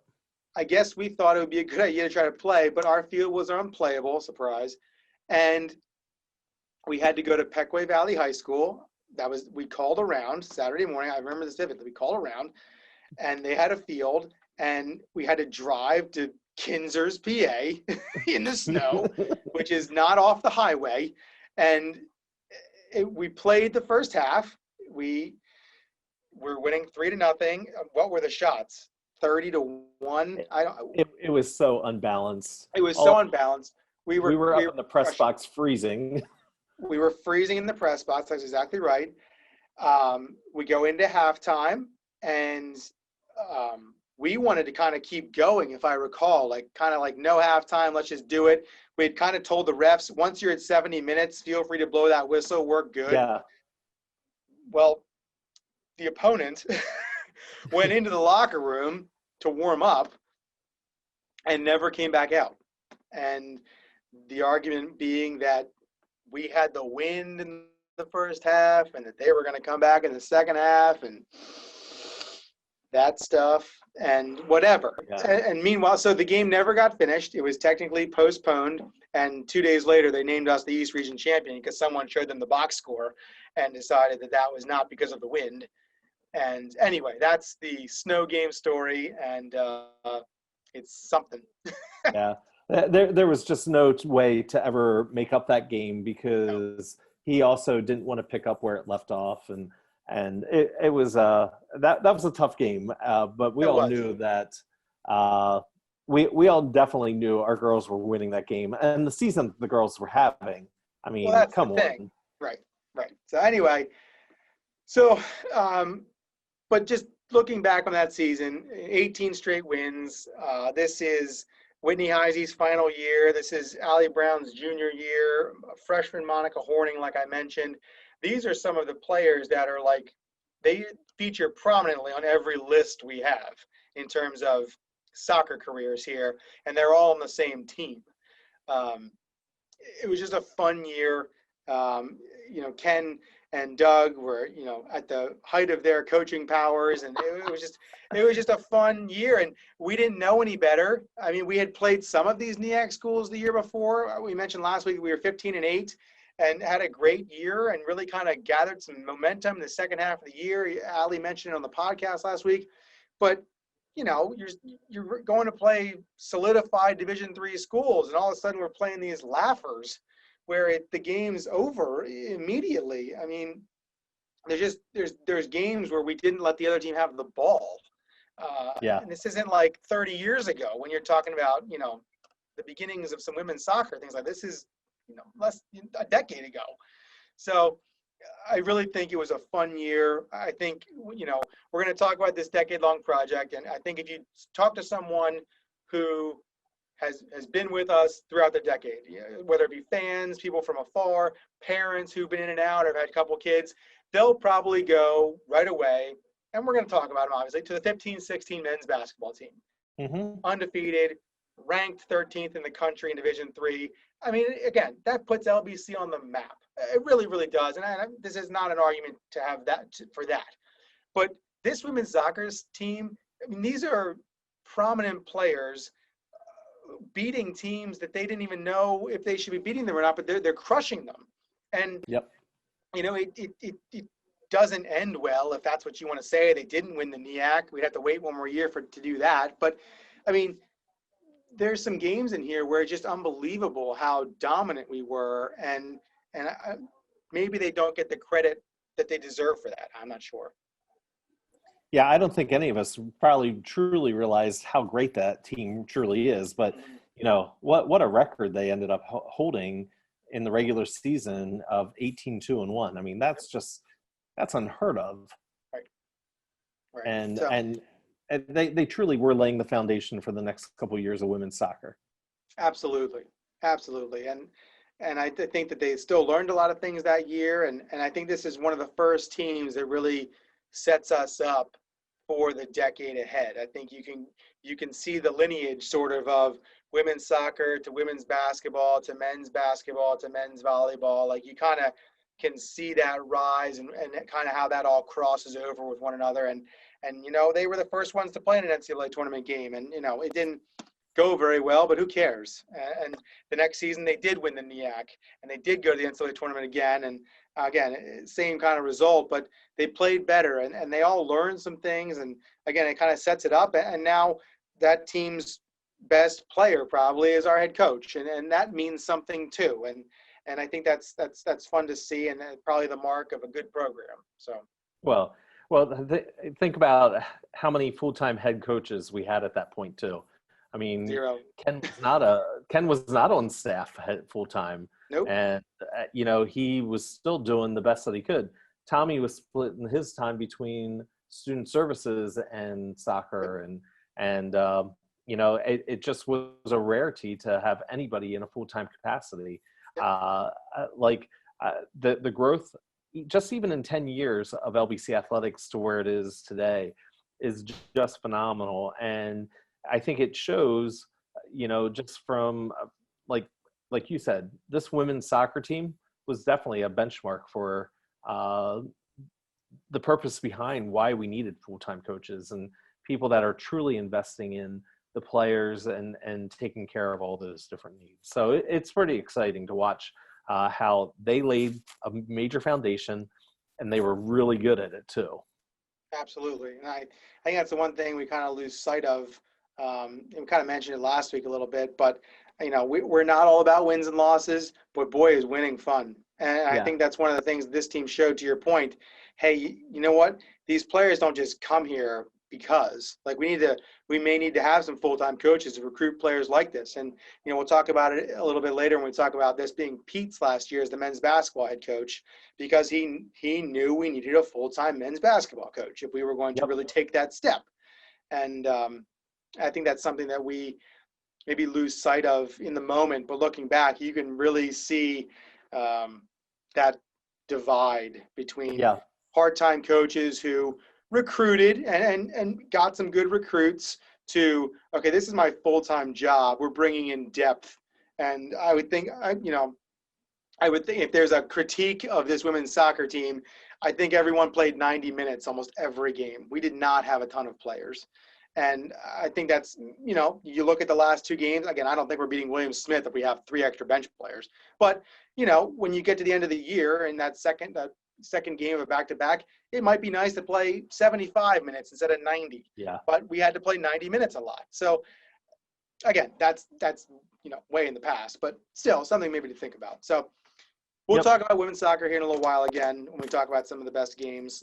I guess we thought it would be a good idea to try to play, but our field was unplayable, surprise. And we had to go to Pequay Valley High School. We called around Saturday morning. I remember this vividly. We called around and they had a field and we had to drive to Kinzer's, PA in the snow, which is not off the highway. And we played the first half. We were winning 3-0. What were the shots? 30-1. It was so unbalanced. It was so unbalanced. We were up in the press box freezing. We were freezing in the press box. That's exactly right. We go into halftime, and we wanted to kind of keep going, if I recall, like no halftime, let's just do it. We had kind of told the refs, once you're at 70 minutes, feel free to blow that whistle. We're good. Yeah. Well, the opponent went into the locker room to warm up and never came back out. And The argument being that we had the wind in the first half and that they were going to come back in the second half and that stuff and whatever. Yeah. And meanwhile, so the game never got finished. It was technically postponed. And 2 days later, they named us the East Region champion because someone showed them the box score and decided that that was not because of the wind. And anyway, that's the snow game story. And it's something. Yeah. There was just no way to ever make up that game because he also didn't want to pick up where it left off. And it was that was a tough game. But we all knew that we all definitely knew our girls were winning that game and the season the girls were having. I mean, well, that's come the thing. on. Right. So anyway, but just looking back on that season, 18 straight wins. This is Whitney Heisey's final year. This is Allie Brown's junior year. Freshman Monica Horning, like I mentioned. These are some of the players that are they feature prominently on every list we have in terms of soccer careers here, and they're all on the same team. It was just a fun year. Ken and Doug were, at the height of their coaching powers, and it was just a fun year. And we didn't know any better. I mean, we had played some of these NEAC schools the year before. We mentioned last week we were 15-8 and had a great year and really kind of gathered some momentum in the second half of the year. Ali mentioned it on the podcast last week, but you're going to play solidified Division III schools, and all of a sudden we're playing these laughers where the game's over immediately. I mean, there's games where we didn't let the other team have the ball. And this isn't like 30 years ago when you're talking about, the beginnings of some women's soccer, things like this is, less a decade ago. So I really think it was a fun year. I think, we're going to talk about this decade-long project, and I think if you talk to someone who has been with us throughout the decade, whether it be fans, people from afar, parents who've been in and out or have had a couple kids, they'll probably go right away, and we're going to talk about them, obviously, to the 15-16 men's basketball team. Mm-hmm. Undefeated, ranked 13th in the country in Division III. I mean, again, that puts LBC on the map. It really, really does. And this is not an argument to have for that. But this women's soccer team, I mean, these are prominent players beating teams that they didn't even know if they should be beating them or not, but they're crushing them. And, it doesn't end well, if that's what you want to say. They didn't win the NEAC. We'd have to wait one more year to do that. But, I mean, there's some games in here where it's just unbelievable how dominant we were, and maybe they don't get the credit that they deserve for that. I'm not sure. Yeah, I don't think any of us probably truly realized how great that team truly is. But, what a record they ended up holding in the regular season of 18-2-1. I mean, that's unheard of. Right. And they truly were laying the foundation for the next couple of years of women's soccer. Absolutely. And I think that they still learned a lot of things that year. And I think this is one of the first teams that really sets us up for the decade ahead. I think you can see the lineage sort of women's soccer to women's basketball to men's volleyball. Like you kind of can see that rise and kind of how that all crosses over with one another. And they were the first ones to play in an NCAA tournament game. And, it didn't go very well, but who cares? And the next season they did win the NEAC and they did go to the NCAA tournament again. And again, same kind of result, but they played better and they all learned some things. And again, it kind of sets it up. And now that team's best player probably is our head coach. And that means something too. And I think that's fun to see, and probably the mark of a good program. So, well, think about how many full-time head coaches we had at that point too. I mean, 0. Ken was not on staff full-time. Nope. And he was still doing the best that he could. Tommy was splitting his time between student services and soccer, and it just was a rarity to have anybody in a full-time capacity. The growth, just even in 10 years of LBC athletics to where it is today, is just phenomenal. And I think it shows, just from like like you said, this women's soccer team was definitely a benchmark for the purpose behind why we needed full-time coaches and people that are truly investing in the players and taking care of all those different needs. So it's pretty exciting to watch how they laid a major foundation, and they were really good at it too. Absolutely. And I think that's the one thing we kind of lose sight of. And we kind of mentioned it last week a little bit, but we're not all about wins and losses, but boy, is winning fun. And I Yeah. think that's one of the things this team showed, to your point. Hey, you know what? These players don't just come here because, like, we may need to have some full-time coaches to recruit players like this. And, we'll talk about it a little bit later when we talk about this being Pete's last year as the men's basketball head coach, because he knew we needed a full-time men's basketball coach if we were going to really take that step. And I think that's something that we maybe lose sight of in the moment, but looking back, you can really see that divide between part-time coaches who recruited and got some good recruits to, okay, this is my full-time job. We're bringing in depth. And I would think, if there's a critique of this women's soccer team, I think everyone played 90 minutes almost every game. We did not have a ton of players. And I think that's, you look at the last two games, again, I don't think we're beating William Smith if we have 3 extra bench players. But, when you get to the end of the year and that second game of a back-to-back, it might be nice to play 75 minutes instead of 90. Yeah. But we had to play 90 minutes a lot. So, again, that's way in the past, but still something maybe to think about. So we'll talk about women's soccer here in a little while again when we talk about some of the best games.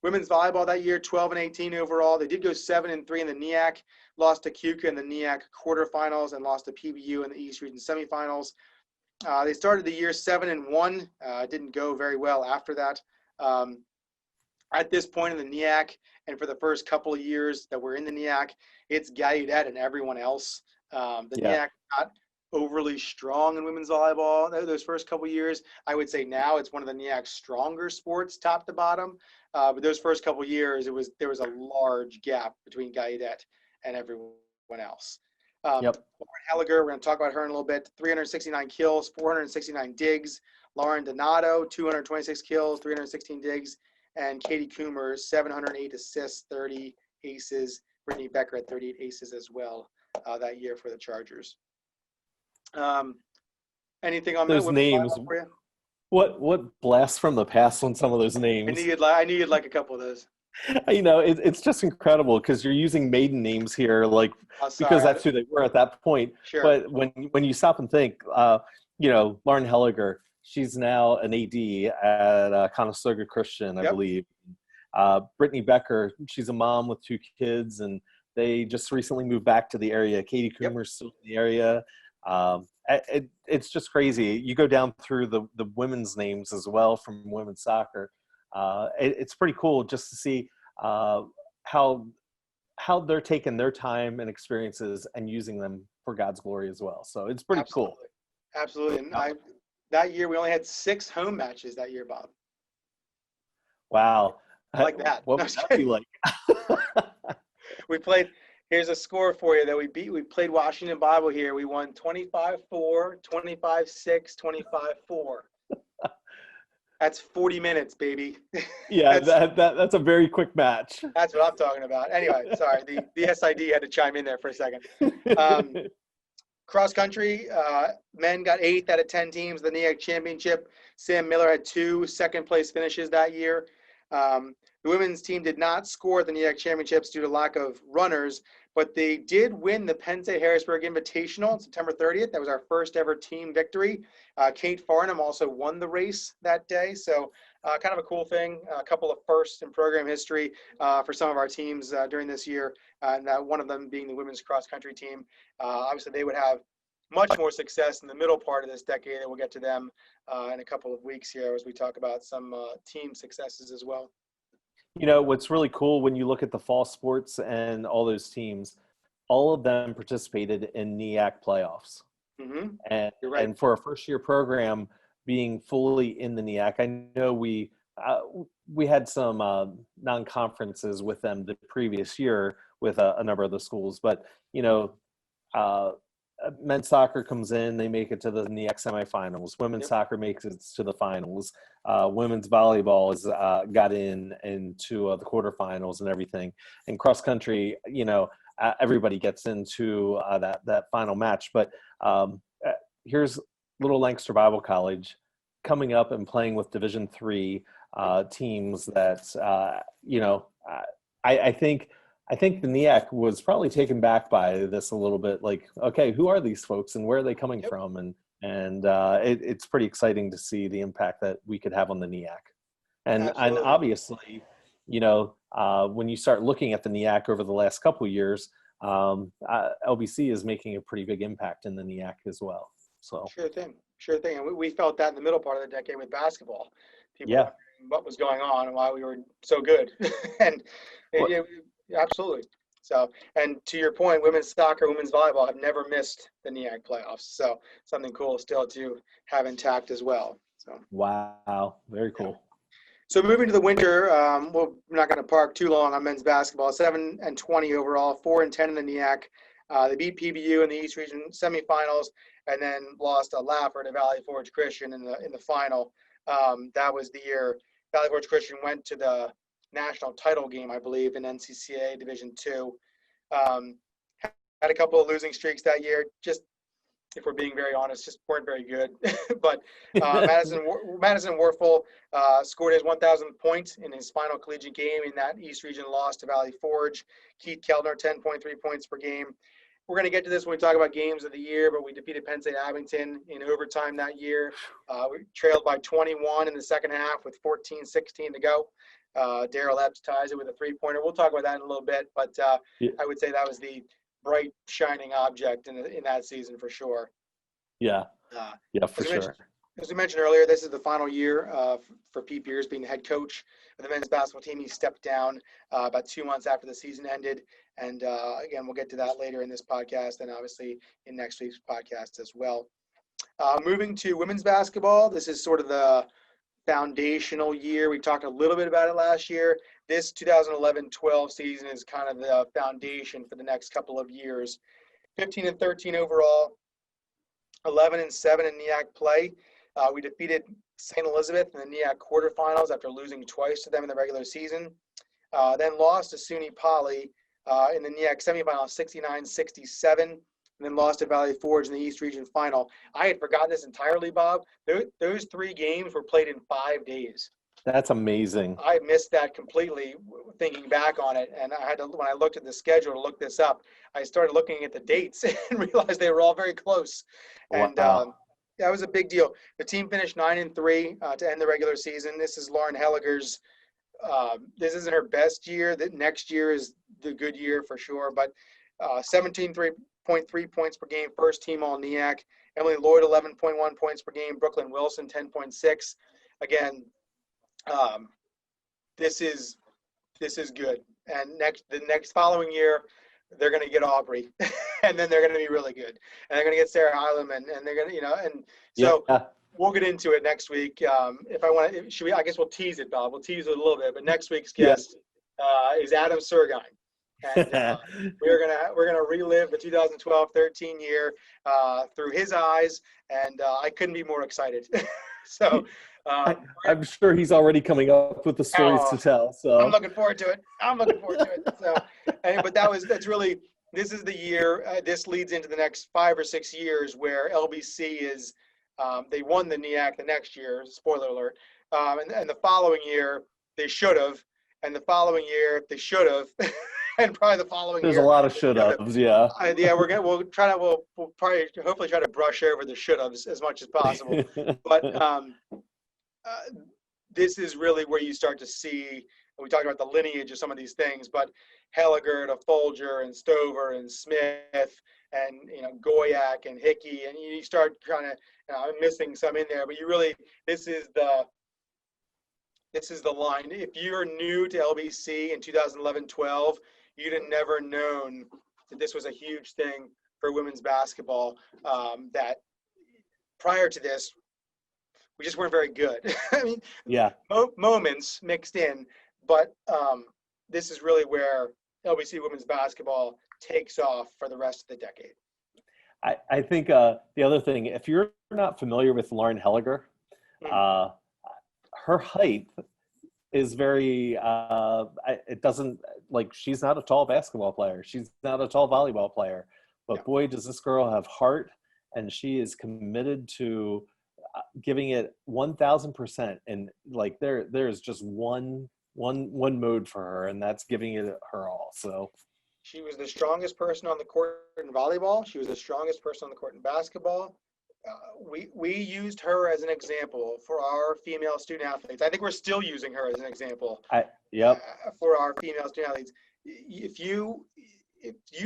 Women's volleyball that year, 12-18 overall. They did go 7-3 in the NEAC, lost to Cuca in the NEAC quarterfinals, and lost to PBU in the East Region semifinals. They started the year 7-1. Didn't go very well after that. At this point in the NEAC, and for the first couple of years that we're in the NEAC, it's Gallaudet and everyone else. NEAC got overly strong in women's volleyball those first couple of years. I would say now it's one of the NEAC's stronger sports, top to bottom. But those first couple of years, there was a large gap between Gallaudet and everyone else. Lauren Helliger, we're going to talk about her in a little bit. 369 kills, 469 digs. Lauren Donato, 226 kills, 316 digs. And Katie Coomer, 708 assists, 30 aces. Brittany Becker at 38 aces as well that year for the Chargers. Anything on those names? For you? What blast from the past on some of those names? I knew you'd like a couple of those. It's just incredible because you're using maiden names here, because that's who they were at that point. Sure. But when you stop and think, Lauren Helliger, she's now an AD at Conestoga Christian, I believe. Brittany Becker, she's a mom with 2 kids, and they just recently moved back to the area. Katie Coomer's still in the area. It's just crazy. You go down through the women's names as well from women's soccer. It's pretty cool just to see how they're taking their time and experiences and using them for God's glory as well. So it's pretty cool. Absolutely. And that year we only had 6 home matches that year, Bob. Wow. I like that. What would that be like? We played. Here's a score for you that we beat. We played Washington Bible here. We won 25-4, 25-6, 25-4. That's 40 minutes, baby. Yeah, that's a very quick match. That's what I'm talking about. Anyway, sorry. The SID had to chime in there for a second. Cross country, men got 8th out of 10 teams. The NEAC championship. Sam Miller had 2 second-place finishes that year. The women's team did not score at the NEAC championships due to lack of runners, but they did win the Penn State Harrisburg Invitational on September 30th. That was our first ever team victory. Kate Farnham also won the race that day. So kind of a cool thing, a couple of firsts in program history for some of our teams during this year, and one of them being the women's cross country team. Obviously, they would have much more success in the middle part of this decade, and we'll get to them in a couple of weeks here as we talk about some team successes as well. What's really cool when you look at the fall sports and all those teams, all of them participated in NEAC playoffs. Mm-hmm. And, You're right. And for a first-year program being fully in the NEAC, I know we had some non-conferences with them the previous year with a number of the schools, but men's soccer comes in, they make it to the NEAC semifinals. Women's soccer makes it to the finals. Women's volleyball has got into the quarterfinals and everything. And cross country, everybody gets into that final match. But here's Little Lancaster Bible College coming up and playing with Division III teams that I think the NEAC was probably taken back by this a little bit. Like, okay, who are these folks and where are they coming from? And it's pretty exciting to see the impact that we could have on the NEAC. And obviously, when you start looking at the NEAC over the last couple of years, LBC is making a pretty big impact in the NEAC as well. So Sure thing. And we felt that in the middle part of the decade with basketball. People wondering what was going on and why we were so good. And absolutely. So, and to your point, women's soccer, women's volleyball have never missed the NEAC playoffs. So something cool still to have intact as well. So wow, very cool. So moving to the winter, we're not going to park too long on men's basketball. 7-20 overall, 4-10 in the NEAC. They beat PBU in the East Region semifinals, and then lost a laugher to Valley Forge Christian in the final. That was the year Valley Forge Christian went to the national title game, I believe, in NCCA Division II. Had a couple of losing streaks that year. Just, if we're being very honest, just weren't very good. But Madison Warfel scored his 1,000th point in his final collegiate game in that East Region loss to Valley Forge. Keith Kellner, 10.3 points per game. We're going to get to this when we talk about games of the year, but we defeated Penn State Abington in overtime that year. We trailed by 21 in the second half with 14-16 to go. Daryl Epps ties it with a three-pointer. We'll talk about that in a little bit, but I would say that was the bright, shining object in that season for sure. Yeah, for sure. As we mentioned earlier, this is the final year for Pete Beers being the head coach of the men's basketball team. He stepped down about 2 months after the season ended. And again, we'll get to that later in this podcast and obviously in next week's podcast as well. Moving to women's basketball, this is sort of the foundational year. We talked a little bit about it last year. This 2011-12 season is kind of the foundation for the next couple of years. 15-13 overall, 11-7 in NEAC play. We defeated St. Elizabeth in the NEAC quarterfinals after losing twice to them in the regular season. Then lost to SUNY Poly in the NEAC semifinal, 69-67, and then lost to Valley Forge in the East Region final. I had forgotten this entirely, Bob. Those 3 games were played in 5 days. That's amazing. I missed that completely thinking back on it. And I had to, when I looked at the schedule to look this up, I started looking at the dates and realized they were all very close. And that was a big deal. The team finished 9-3 to end the regular season. This is Lauren Helliger's. This isn't her best year. That next year is the good year for sure. But 17.3 points per game, first team all NEAC. Emily Lloyd, 11.1 points per game. Brooklyn Wilson, 10.6. Again, this is good. And the next following year, they're going to get Aubrey, and then they're going to be really good. And they're going to get Sarah Heileman, and they're going to, and so we'll get into it next week. If I want to, I guess we'll tease it, Bob. We'll tease it a little bit. But next week's guest is Adam Surgein. And we're gonna relive the 2012-13 year through his eyes, and I couldn't be more excited. So I'm sure he's already coming up with the stories to tell. So I'm looking forward to it. So, but this is the year. This leads into the next 5 or 6 years where LBC is. They won the NEAC the next year. Spoiler alert. And the following year they should have, and the following year they should have. And probably the following year. There's a lot of should-haves, yeah. We'll probably hopefully try to brush over the should-haves as much as possible. But this is really where you start to see, we talked about the lineage of some of these things, but Helliger to Folger and Stover and Smith and Goyak and Hickey, and you start kind of I'm missing some in there, but you really this is the line. If you're new to LBC in 2011-12, you'd have never known that this was a huge thing for women's basketball. That prior to this, we just weren't very good. I mean, moments mixed in, but this is really where LBC women's basketball takes off for the rest of the decade. I think the other thing, if you're not familiar with Lauren Helliger, Mhm. uh, her height is very, it doesn't, like, she's not a tall basketball player. She's not a tall volleyball player. Yeah. But boy, does this girl have heart, and she is committed to giving it 1,000%. And like there's just one mode for her, and that's giving it her all. So She was the strongest person on the court in volleyball. She was the strongest person on the court in basketball. We used her as an example for our female student athletes. I think we're still using her as an example yep. for our female student athletes. If you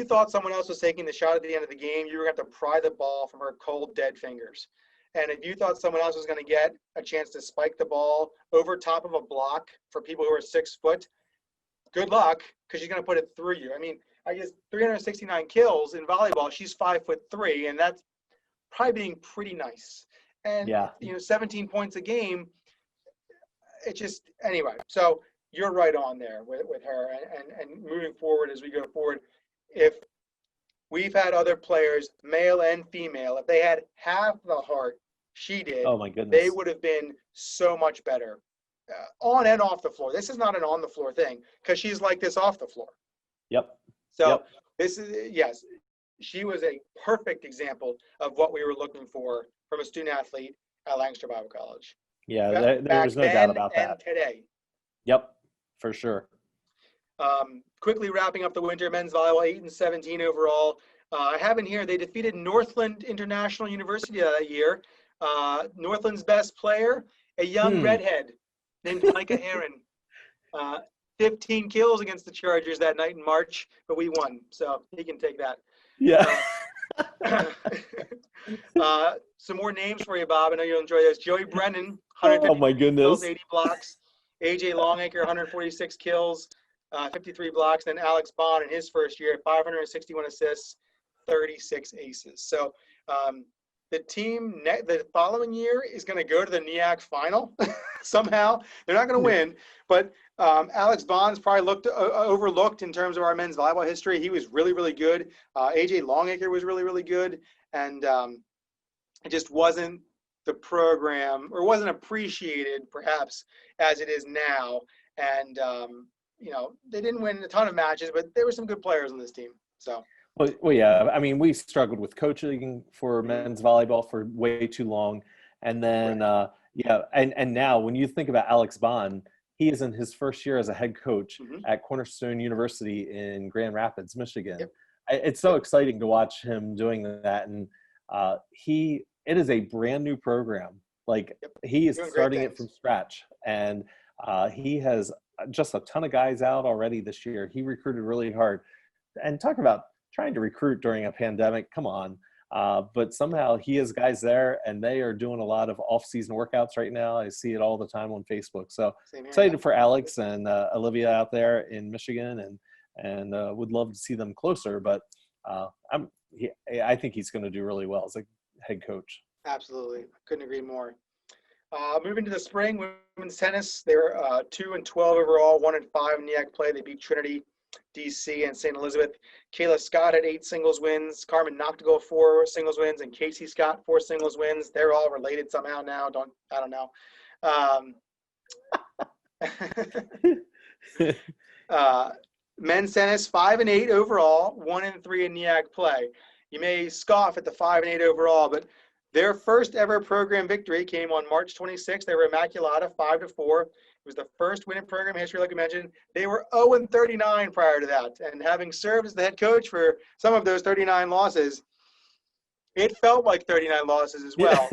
thought someone else was taking the shot at the end of the game, you were going to have to pry the ball from her cold, dead fingers. And if you thought someone else was going to get a chance to spike the ball over top of a block for people who are 6 foot, good luck, because she's going to put it through you. I mean, I guess 369 kills in volleyball. She's 5'3", and that's probably being pretty nice. And Yeah. 17 points a game. It just anyway. So you're right on there with her, and moving forward as we go forward. If we've had other players, male and female, if they had half the heart she did, Oh my goodness. they would have been so much better on and off the floor. This is not an on the floor thing, because she's like this off the floor. Yep. So Yep. this is, yes, she was a perfect example of what we were looking for from a student athlete at Lancaster Bible College. Yeah, Back there's no doubt then about and that. today. Yep, for sure. Quickly wrapping up the winter, men's volleyball 8-17 overall. I have in here, they defeated Northland International University that year. Northland's best player, a young redhead named Micah Aaron. 15 kills against the Chargers that night in March, but we won, so he can take that. Yeah. Some more names for you, Bob. I know you'll enjoy this. Joey Brennan, 150 Oh my goodness. kills, 80 blocks. AJ Longacre, 146 kills, 53 blocks. Then Alex Bond in his first year, 561 assists, 36 aces. So the team the following year is going to go to the NEAC final somehow. They're not going to win, but Alex Bond's probably overlooked in terms of our men's volleyball history. He was really, really good. AJ Longacre was really, really good, and it just wasn't the program, or wasn't appreciated perhaps as it is now. And they didn't win a ton of matches, but there were some good players on this team. So. Well, yeah. I mean, we struggled with coaching for men's volleyball for way too long, and then and now when you think about Alex Bond, he is in his first year as a head coach at Cornerstone University in Grand Rapids, Michigan. Yep. It's so exciting to watch him doing that, and it is a brand new program. Like he is starting it from scratch, and he has just a ton of guys out already this year. He recruited really hard, and talk about trying to recruit during a pandemic. Come on. But somehow he has guys there, and they are doing a lot of off-season workouts right now. I see it all the time on Facebook. So excited for Alex and Olivia out there in Michigan, and would love to see them closer. But I think he's going to do really well as a head coach. Absolutely. Couldn't agree more. Moving to the spring, women's tennis, they were 2-12 overall, 1-5 in NEAC play. They beat Trinity, DC, and St. Elizabeth. Kayla Scott had 8 singles wins. Carmen Noctigal 4 singles wins, and Casey Scott 4 singles wins. They're all related somehow now. I don't know. Men's tennis 5-8 overall, 1-3 in NEAC play. You may scoff at the 5-8 overall, but their first ever program victory came on March 26th. They were Immaculata 5-4. It was the first win in program history, like I mentioned. They were 0-39 prior to that. And having served as the head coach for some of those 39 losses, it felt like 39 losses as well.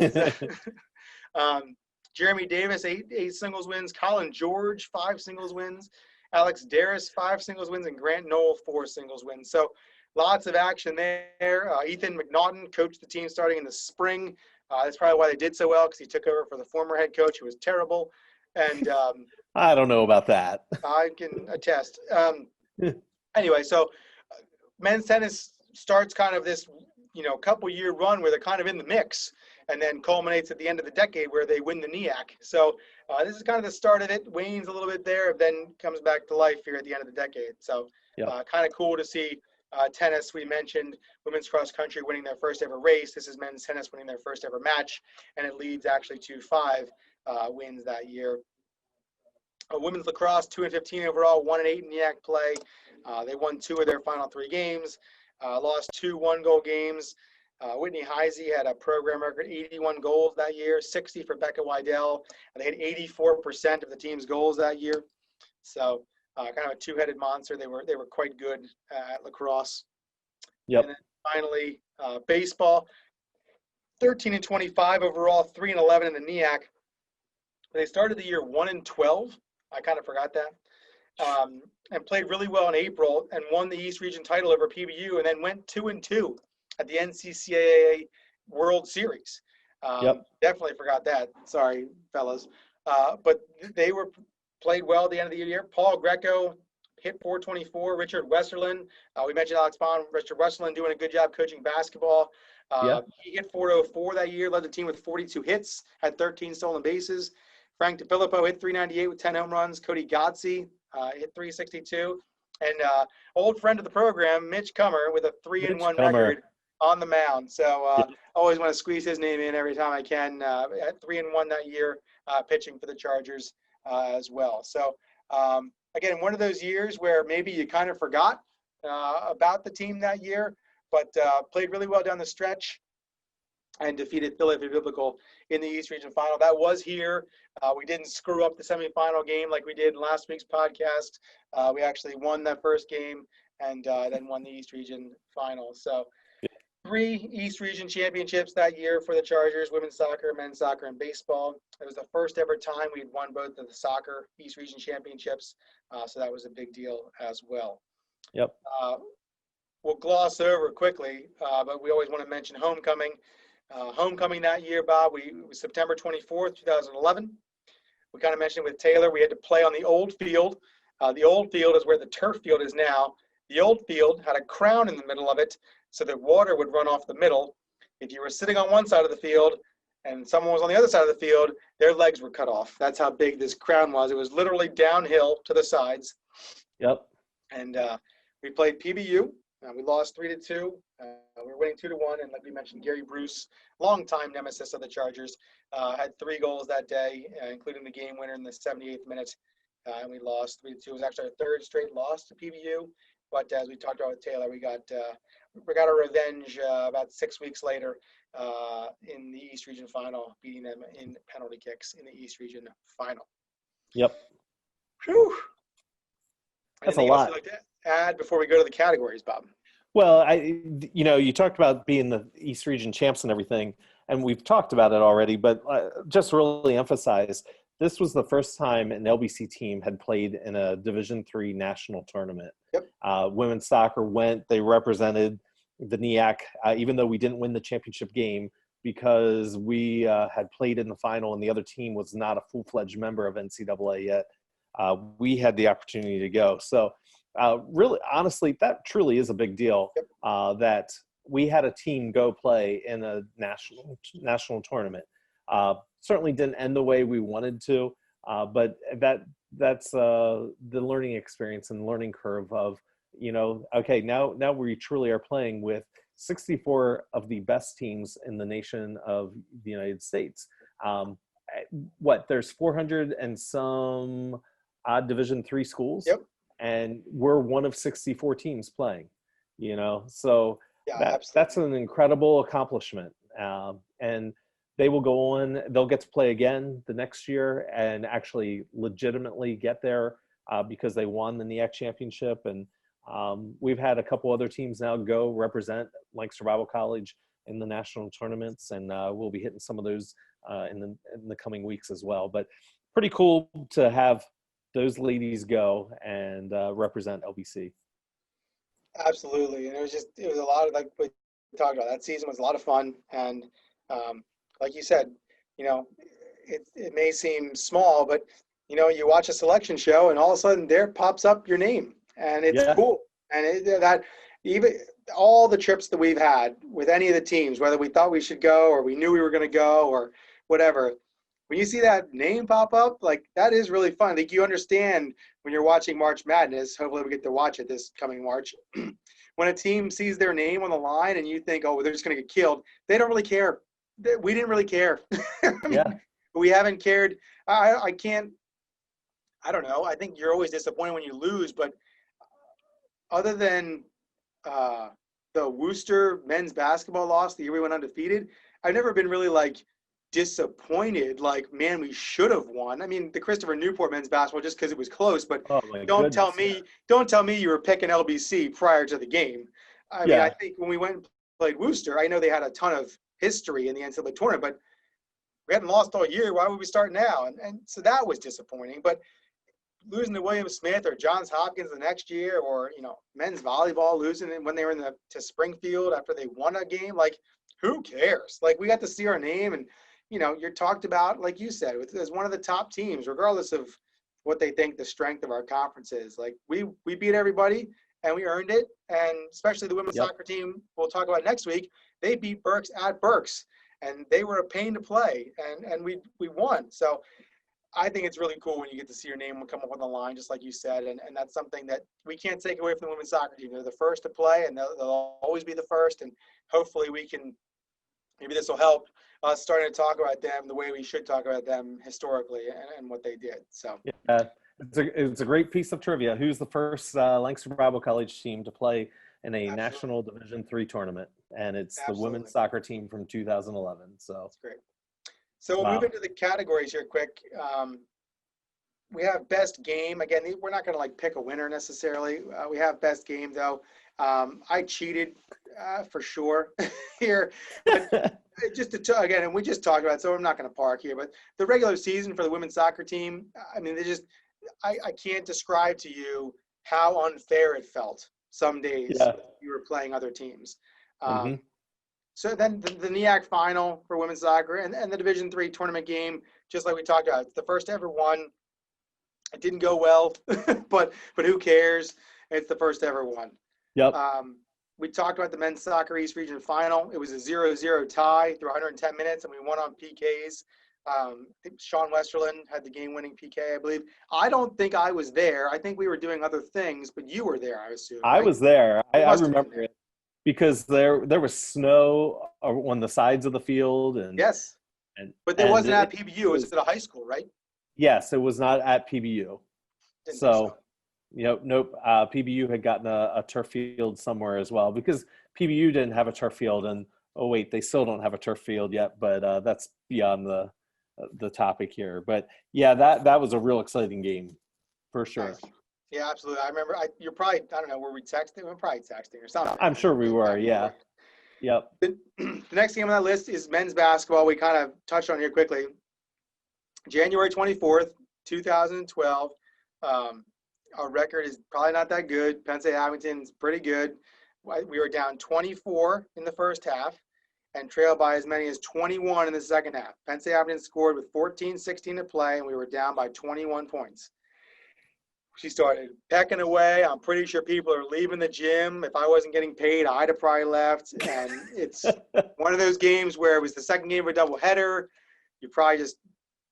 Jeremy Davis, 8 singles wins. Colin George, 5 singles wins. Alex Darris, 5 singles wins. And Grant Knoll, 4 singles wins. So lots of action there. Ethan McNaughton coached the team starting in the spring. That's probably why they did so well, because he took over for the former head coach, who was terrible. And I don't know about that. I can attest. Anyway, so men's tennis starts kind of this, couple-year run where they're kind of in the mix, and then culminates at the end of the decade where they win the NEAC. So this is kind of the start of it. Wanes a little bit there, then comes back to life here at the end of the decade. So kind of cool to see Tennis, we mentioned women's cross country winning their first ever race. This is men's tennis winning their first ever match, and it leads actually to 5 wins that year. Women's lacrosse, 2-15 overall, 1-8 in NEAC play. They won 2 of their final 3 games, lost 2 one-goal games. Whitney Heisey had a program record 81 goals that year, 60 for Becca Wydell. They had 84% of the team's goals that year. So kind of a 2-headed monster. They were quite good at lacrosse. Yep. And then finally, baseball, 13-25 overall, 3-11 in the NEAC. They started the year 1-12. I kind of forgot that. And played really well in April and won the East Region title over PBU, and then went 2-2 at the NCCAA World Series. Definitely forgot that. Sorry, fellas. But they played well at the end of the year. Paul Greco hit .424. Richard Westerlin, we mentioned Alex Bond. Richard Westerlin doing a good job coaching basketball. He hit .404 that year, led the team with 42 hits, had 13 stolen bases. Frank DeFilippo hit .398 with 10 home runs. Cody Gotze hit .362. And old friend of the program, Mitch Cummer, with a 3-1 record on the mound. So always want to squeeze his name in every time I can. At 3-1 that year, pitching for the Chargers as well. So again, one of those years where maybe you kind of forgot about the team that year, but played really well down the stretch and defeated Philadelphia Biblical in the East Region Final. That was here. We didn't screw up the semifinal game like we did in last week's podcast. We actually won that first game and then won the East Region Final. So 3 East Region championships that year for the Chargers, women's soccer, men's soccer, and baseball. It was the first ever time we'd won both of the soccer East Region championships, so that was a big deal as well. Yep. We'll gloss over quickly, but we always want to mention homecoming. Homecoming that year, Bob, it was September 24th, 2011. We kind of mentioned with Taylor, we had to play on the old field. The old field is where the turf field is now. The old field had a crown in the middle of it, so that water would run off the middle. If you were sitting on one side of the field and someone was on the other side of the field, their legs were cut off. That's how big this crown was. It was literally downhill to the sides. Yep. And we played PBU. We lost 3-2. We were winning 2-1. And like we mentioned, Gary Bruce, longtime nemesis of the Chargers, had 3 goals that day, including the game winner in the 78th minute. And we lost 3-2. It was actually our 3rd straight loss to PBU. But as we talked about with Taylor, we got our revenge about 6 weeks later in the East Region Final, beating them in penalty kicks in the East Region Final. Yep. Whew. That's a Anything else lot. you'd like to add before we go to the categories, Bob? Well, you talked about being the East Region champs and everything, and we've talked about it already, but just really emphasize, this was the first time an LBC team had played in a Division III national tournament. Yep. Women's soccer they represented the NEAC, even though we didn't win the championship game because we had played in the final and the other team was not a full-fledged member of NCAA yet. We had the opportunity to go. So really, honestly, that truly is a big deal. Yep. That we had a team go play in a national tournament. Certainly didn't end the way we wanted to, but that's the learning experience and learning curve of, okay, now we truly are playing with 64 of the best teams in the nation of the United States. There's 400 and some odd Division III schools. Yep. And we're one of 64 teams playing, so yeah, that's an incredible accomplishment. And they will go on, they'll get to play again the next year and actually legitimately get there because they won the NEAC championship. And we've had a couple other teams now go represent Lancaster Bible College in the national tournaments, and we'll be hitting some of those in the coming weeks as well. But pretty cool to have those ladies go and represent LBC. Absolutely. And it was a lot of, like we talked about, that season was a lot of fun. And like you said, it may seem small, but you watch a selection show and all of a sudden there pops up your name, and it's cool. And that even all the trips that we've had with any of the teams, whether we thought we should go or we knew we were going to go or whatever, when you see that name pop up, like that is really fun. Like you understand when you're watching March Madness, hopefully we get to watch it this coming March. When a team sees their name on the line and you think, oh, well, they're just going to get killed, they don't really care. We didn't really care. I Yeah. mean, we haven't cared. I can't, I don't know. I think you're always disappointed when you lose, but other than the Worcester men's basketball loss the year we went undefeated, I've never been really like disappointed. Like, man, we should have won. I mean, the Christopher Newport men's basketball just because it was close, but Oh my don't tell goodness. me, don't tell me you were picking LBC prior to the game. I mean, I Yeah. think when we went and played Worcester, I know they had a ton of history in the NCAA tournament, but we hadn't lost all year. Why would we start now? And so that was disappointing. But losing to William Smith or Johns Hopkins the next year, or men's volleyball losing when they were to Springfield after they won a game, like who cares? Like we got to see our name, and you're talked about, like you said, as one of the top teams, regardless of what they think the strength of our conference is. Like we beat everybody and we earned it, and especially the women's Yep. soccer team we'll talk about next week. They beat Berks at Berks, and they were a pain to play, and we won. So I think it's really cool when you get to see your name come up on the line, just like you said, and that's something that we can't take away from the women's soccer team. They're the first to play, and they'll always be the first, and hopefully we can, maybe this will help us starting to talk about them the way we should talk about them historically and what they did. So Yeah. It's a great piece of trivia. Who's the first Lancaster Bible College team to play in a Absolutely. National Division III tournament? And it's the Absolutely. women's soccer team from 2011. So that's great. So we'll Wow. move into the categories here quick. We have best game. Again, we're not going to like pick a winner necessarily. We have best game though. I cheated for sure here. But just again, and we just talked about it, so I'm not going to park here. But the regular season for the women's soccer team, I mean, I can't describe to you how unfair it felt some days Yeah. you were playing other teams. Mhm. So then the NEAC final for women's soccer and the Division III tournament game, just like we talked about, it's the first ever one. It didn't go well, but who cares? It's the first ever one. Yep. We talked about the men's soccer East Region final. It was a 0-0 tie through 110 minutes, and we won on PKs. I think Sean Westerland had the game-winning PK, I believe. I don't think I was there. I think we were doing other things, but you were there, I assume. I right? was there. I must have been remember there. it because there was snow on the sides of the field, and Yes, and, but it and wasn't at PBU. It was was- at a high school, right? yes, it was not at PBU. Didn't think So, nope. PBU had gotten a turf field somewhere as well, because PBU didn't have a turf field, and oh wait, they still don't have a turf field yet. But that's beyond the topic here. But yeah, that was a real exciting game, for sure. Nice. Yeah, absolutely. I remember. You're probably, I don't know, were we texting? We're probably texting or something. I'm sure we were. Yeah. Yep. The next game on that list is men's basketball. We kind of touched on here quickly. January 24th, 2012. Our record is probably not that good. Penn State Abington's pretty good. We were down 24 in the first half and trailed by as many as 21 in the second half. Penn State Abington scored with 14-16 to play, and we were down by 21 points. She started pecking away. I'm pretty sure people are leaving the gym. If I wasn't getting paid, I'd have probably left. And it's one of those games where it was the second game of a doubleheader. You're probably just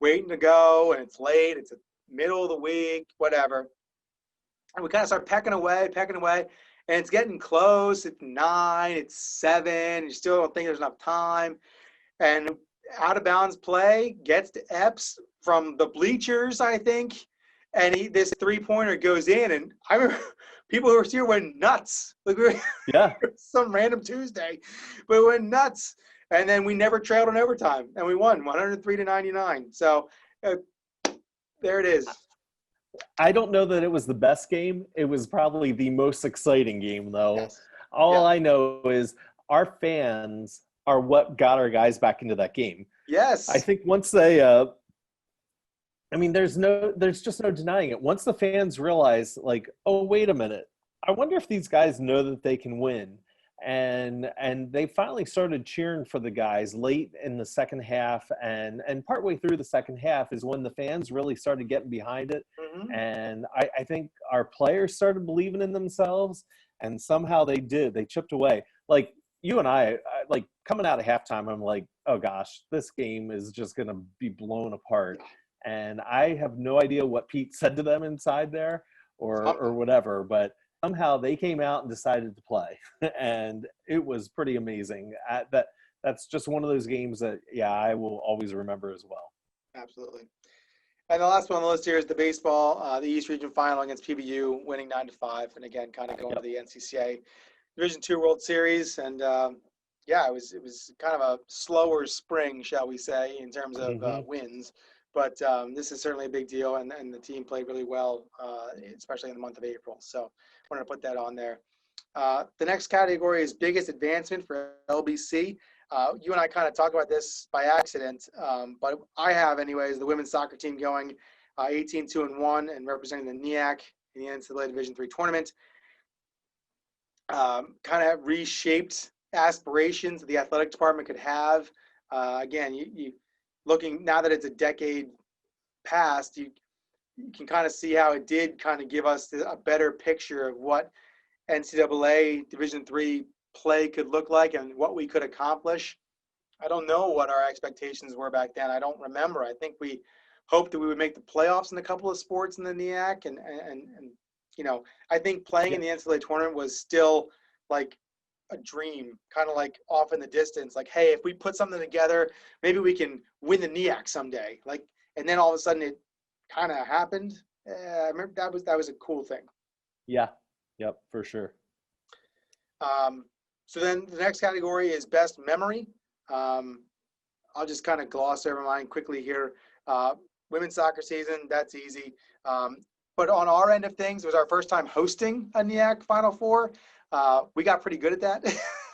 waiting to go, and it's late. It's the middle of the week, whatever. And we kind of start pecking away, and it's getting close. It's 9, it's 7. You still don't think there's enough time. And out of bounds play gets to Epps from the bleachers, I think. And this three-pointer goes in, and I remember people who were here went nuts. Like we were Yeah. some random Tuesday, but we went nuts. And then we never trailed in overtime, and we won 103-99. So there it is. I don't know that it was the best game. It was probably the most exciting game, though. Yes. All I know is our fans are what got our guys back into that game. Yes. I think once they, I mean, there's just no denying it. Once the fans realize, like, oh, wait a minute, I wonder if these guys know that they can win. And they finally started cheering for the guys late in the second half, and partway through the second half is when the fans really started getting behind it. Mhm. And I think our players started believing in themselves, and somehow they did. They chipped away. Like, you and I like coming out of halftime, I'm like, oh gosh, this game is just going to be blown apart. And I have no idea what Pete said to them inside there or whatever, but somehow they came out and decided to play. And it was pretty amazing. That's just one of those games that, yeah, I will always remember as well. Absolutely. And the last one on the list here is the baseball, the East Region Final against PBU, winning 9-5, and again, kind of going to the NCCA Division II World Series. And yeah, it was kind of a slower spring, shall we say, in terms of wins. But this is certainly a big deal, and the team played really well, especially in the month of April. So I wanted to put that on there. The next category is biggest advancement for LBC. You and I kind of talked about this by accident, but I have anyways, the women's soccer team going 18-2-1 and representing the NEAC in the NCAA Division III tournament. Kind of reshaped aspirations that the athletic department could have. Again, you looking now that it's a decade past, you can kind of see how it did kind of give us a better picture of what NCAA Division III play could look like and what we could accomplish. I don't know what our expectations were back then. I don't remember. I think we hoped that we would make the playoffs in a couple of sports in the NEAC, and you know, I think playing in the NCAA tournament was still like a dream, kind of like off in the distance. Like, hey, if we put something together, maybe we can win the NEAC someday. Like, and then all of a sudden it kind of happened. I remember that was a cool thing. Yeah. Yep, for sure. So then the next category is best memory. I'll just kind of gloss over mine quickly here. Women's soccer season, that's easy. But on our end of things, it was our first time hosting a NEAC Final Four. We got pretty good at that.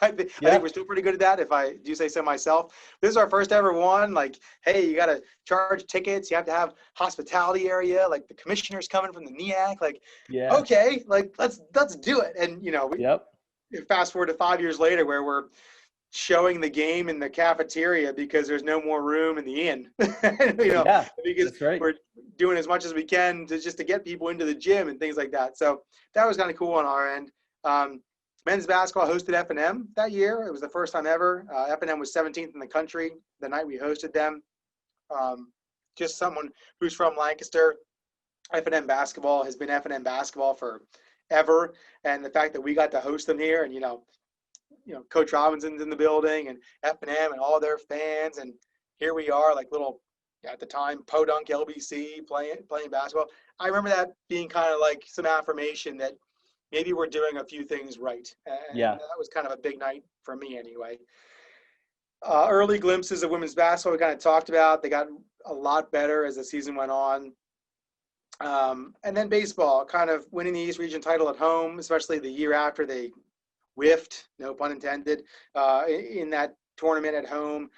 I think we're still pretty good at that, if I do say so myself. This is our first ever one. Like, hey, you got to charge tickets. You have to have hospitality area. Like, the commissioner's coming from the NEAC. Like, okay, like let's do it. And you know, fast forward to 5 years later, where we're showing the game in the cafeteria because there's no more room in the inn. You know, because we're doing as much as we can to get people into the gym and things like that. So that was kind of cool on our end. Men's basketball hosted F&M that year. It was the first time ever. F&M was 17th in the country the night we hosted them. Just someone who's from Lancaster. F&M basketball has been F&M basketball forever, and the fact that we got to host them here, and you know, Coach Robinson's in the building, and F&M and all their fans, and here we are, like little, at the time, Podunk LBC playing basketball. I remember that being kind of like some affirmation that maybe we're doing a few things right. And that was kind of a big night for me anyway. Early glimpses of women's basketball we kind of talked about. They got a lot better as the season went on. And then baseball, kind of winning the East Region title at home, especially the year after they whiffed, no pun intended, in that tournament at home.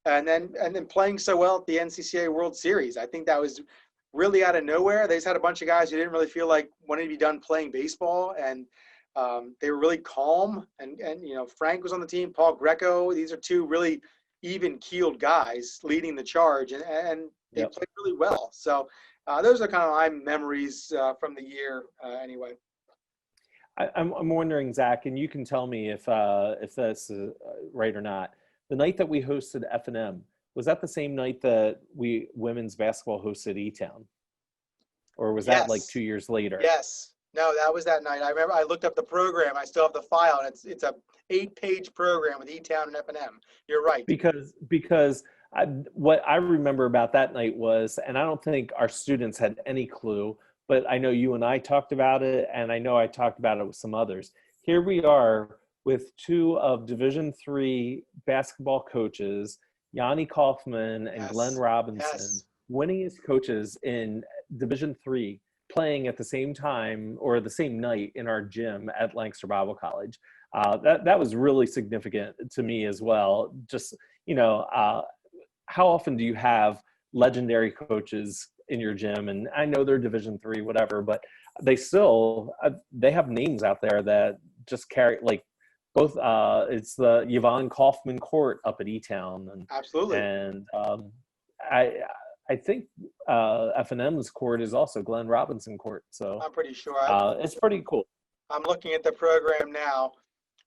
And then playing so well at the NCCA World Series. I think that was really out of nowhere. They just had a bunch of guys who didn't really feel like wanting to be done playing baseball, and they were really calm. And you know, Frank was on the team, Paul Greco. These are two really even-keeled guys leading the charge, and they played really well. So those are kind of my memories from the year anyway. I'm wondering, Zach, and you can tell me if that's right or not. The night that we hosted F&M, was that the same night that women's basketball hosted E-Town? Or was that like 2 years later? Yes. No, that was that night. I remember I looked up the program. I still have the file, and it's a 8-page program with E-Town and F&M. You're right. Because what I remember about that night was, and I don't think our students had any clue, but I know you and I talked about it, and I know I talked about it with some others. Here we are with two of Division III basketball coaches, Yanni Kaufman and Glenn Robinson, winning as coaches in Division III, playing at the same time or the same night in our gym at Lancaster Bible College. That was really significant to me as well. Just, you know, how often do you have legendary coaches in your gym? And I know they're Division III, whatever, but they still, they have names out there that just carry, like, both it's the Yvonne Kaufman Court up at E-Town, and absolutely, and I think F&M's court is also Glenn Robinson Court, so I'm pretty sure it's pretty cool. I'm looking at the program now.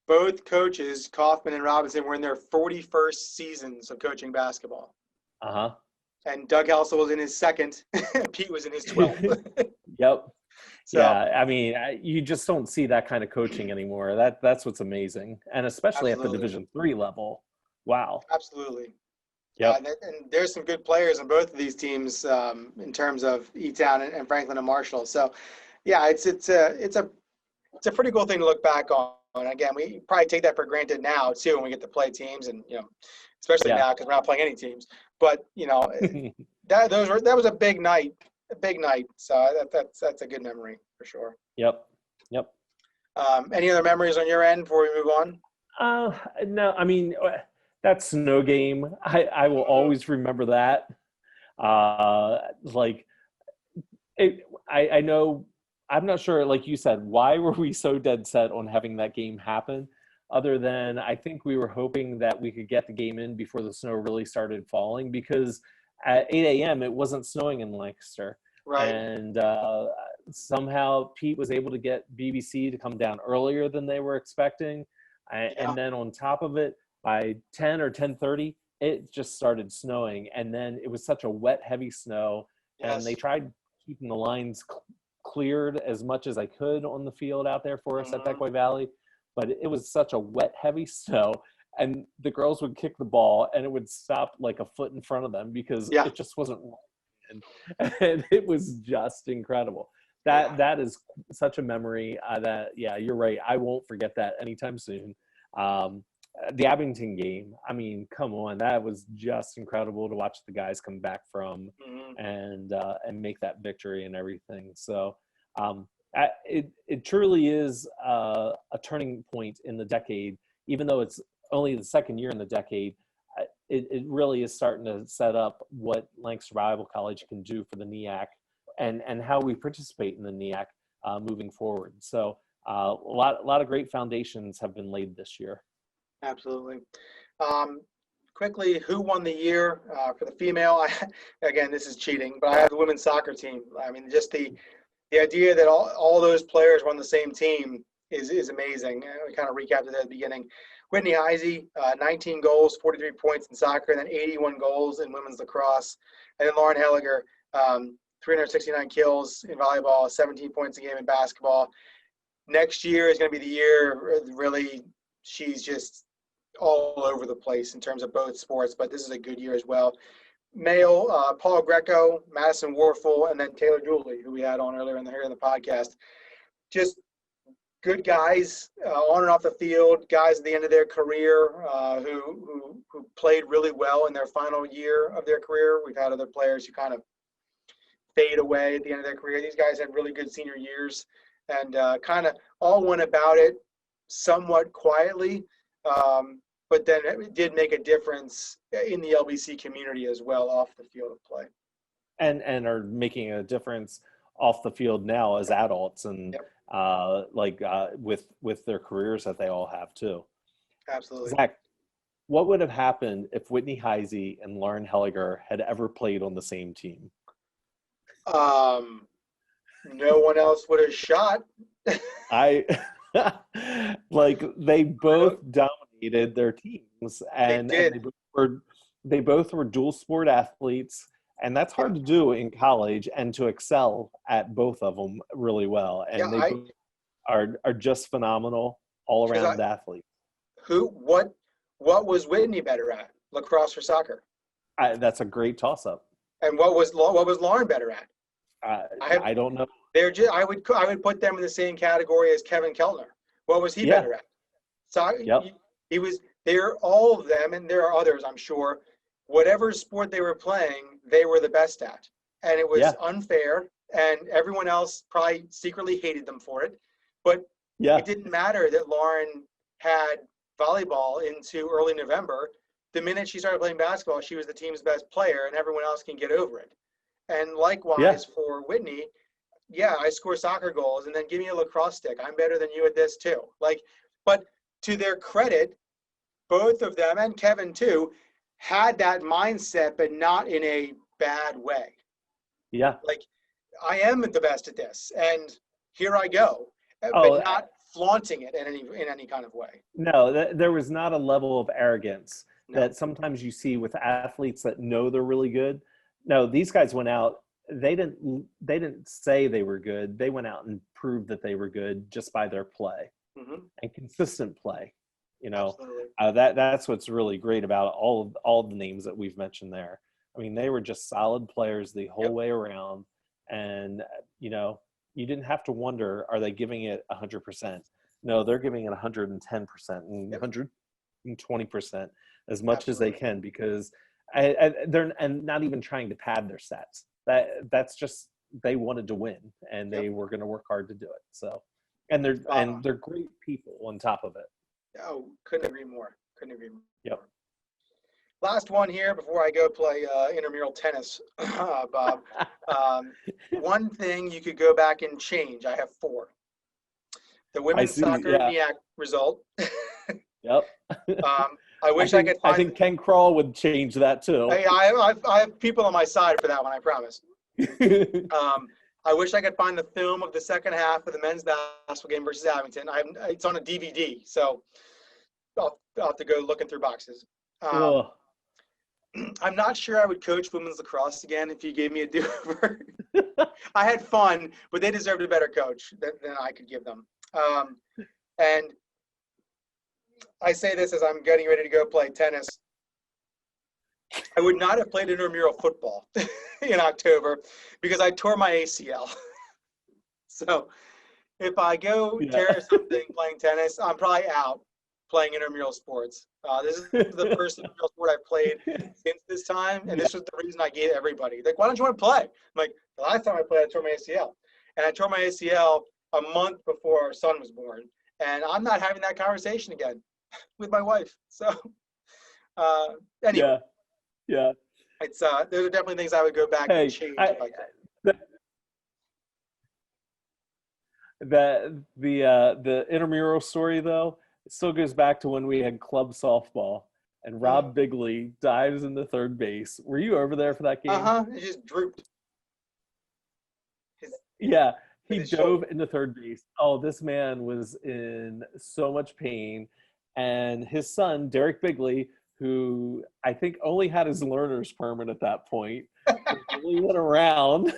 both coaches, Kaufman and Robinson, were in their 41st seasons of coaching basketball. Uh-huh. And Doug Helsel was in his second. Pete was in his 12th. Yep. So, Yeah, I mean, you just don't see that kind of coaching anymore. That's what's amazing, and especially at the absolutely. Division III level. Wow. Absolutely. Yep. And there's some good players on both of these teams in terms of E-Town and Franklin and Marshall. So, yeah, it's a pretty cool thing to look back on. And again, we probably take that for granted now too when we get to play teams, and especially now because we're not playing any teams. But that was a big night, So that's a good memory for sure. Yep. Any other memories on your end before we move on? No, I mean that snow game. I will always remember that. I know. I'm not sure, like you said, why were we so dead set on having that game happen? Other than I think we were hoping that we could get the game in before the snow really started falling, because at 8 a.m. it wasn't snowing in Lancaster. Right. And somehow Pete was able to get BBC to come down earlier than they were expecting. And then on top of it, by 10 or 10:30, it just started snowing. And then it was such a wet, heavy snow. Yes. And they tried keeping the lines cleared as much as I could on the field out there for us at Beckwoy Valley, but it was such a wet, heavy snow, and the girls would kick the ball and it would stop like a foot in front of them because it just wasn't right. And it was just incredible. That is such a memory that you're right, I won't forget that anytime soon. The Abington game, I mean, come on, that was just incredible to watch the guys come back from and make that victory and everything. So it truly is a turning point in the decade, even though it's only the second year in the decade. It really is starting to set up what Lancaster Bible College can do for the NEAC and how we participate in the NEAC moving forward. So a lot of great foundations have been laid this year. Absolutely. Quickly, who won the year for the female? Again, this is cheating, but I have the women's soccer team. I mean, just the idea that all those players were on the same team is amazing. We kind of recapped it at the beginning. Whitney Heisey, 19 goals, 43 points in soccer, and then 81 goals in women's lacrosse. And then Lauren Helliger, 369 kills in volleyball, 17 points a game in basketball. Next year is going to be the year, really, she's just all over the place in terms of both sports, but this is a good year as well. Male, Paul Greco, Madison Warfel, and then Taylor Dooley, who we had on earlier in the podcast. Just good guys on and off the field, guys at the end of their career who played really well in their final year of their career. We've had other players who kind of fade away at the end of their career. These guys had really good senior years and kind of all went about it somewhat quietly, but then it did make a difference in the LBC community as well off the field of play. And are making a difference off the field now as adults and with their careers that they all have too. Absolutely. Zach, what would have happened if Whitney Heisey and Lauren Helliger had ever played on the same team? No one else would have shot. They both dominated their teams, and they both were dual sport athletes, and that's hard to do in college and to excel at both of them really well. And they both are just phenomenal all around athletes. What was Whitney better at, lacrosse or soccer? That's a great toss up. And what was Lauren better at? I don't know. I would put them in the same category as Kevin Keltner. What was he better at? So they're all of them, and there are others, I'm sure. Whatever sport they were playing, they were the best at, and it was unfair. And everyone else probably secretly hated them for it. But it didn't matter that Lauren had volleyball into early November. The minute she started playing basketball, she was the team's best player, and everyone else can get over it. And likewise for Whitney, I score soccer goals, and then give me a lacrosse stick. I'm better than you at this too. But to their credit, both of them, and Kevin too, had that mindset, but not in a bad way. Yeah. I am the best at this, and here I go. But not flaunting it in any kind of way. No, there was not a level of arrogance No. that sometimes you see with athletes that know they're really good. No, these guys went out. They didn't say they were good. They went out and proved that they were good just by their play and consistent play. You know, that's what's really great about all the names that we've mentioned there. I mean, they were just solid players the whole way around, and you know, you didn't have to wonder, are they giving it 100%? No, they're giving it 110% and 120% as much as they can, because they're and not even trying to pad their stats. That's just, they wanted to win, and they were going to work hard to do it. So, and they're great people on top of it. Oh, couldn't agree more. Couldn't agree more. Yep. Last one here before I go play intramural tennis, Bob. One thing you could go back and change. I have 4. The women's soccer MEAC result. Yep. I wish I could find. I think Ken Kroll would change that too. I have people on my side for that one, I promise. I wish I could find the film of the second half of the men's basketball game versus Abington. It's on a DVD, so I'll have to go looking through boxes. I'm not sure I would coach women's lacrosse again if you gave me a do-over. I had fun, but they deserved a better coach than I could give them. And I say this as I'm getting ready to go play tennis. I would not have played intramural football in October because I tore my ACL. So if I go tear something playing tennis, I'm probably out playing intramural sports. This is the first intramural sport I've played since this time, and this was the reason I gave everybody. Like, why don't you want to play? I'm like, the last time I played, I tore my ACL. And I tore my ACL a month before our son was born. And I'm not having that conversation again with my wife. So anyway. Yeah. It's those are definitely things I would go back and change if I could. The intramural story, though, it still goes back to when we had club softball and Rob Bigley dives into third base. Were you over there for that game? It just drooped. He dove into third base. Oh, this man was in so much pain. And his son, Derek Bigley, who I think only had his learner's permit at that point, really went around.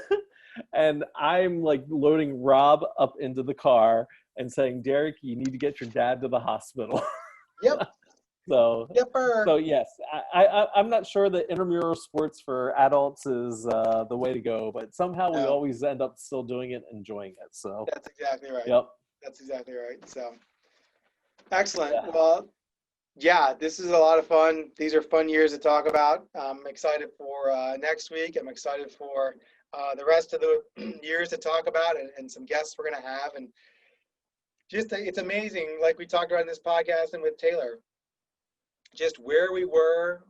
And I'm like loading Rob up into the car and saying, Derek, you need to get your dad to the hospital. Yep. So yes, I'm not sure that intramural sports for adults is the way to go, but somehow we always end up still doing it, enjoying it. So that's exactly right. Yep. That's exactly right. So excellent. Yeah. Well, yeah, this is a lot of fun. These are fun years to talk about. I'm excited for next week. I'm excited for the rest of the years to talk about and some guests we're going to have. And just, it's amazing, like we talked about in this podcast and with Taylor, just where we were,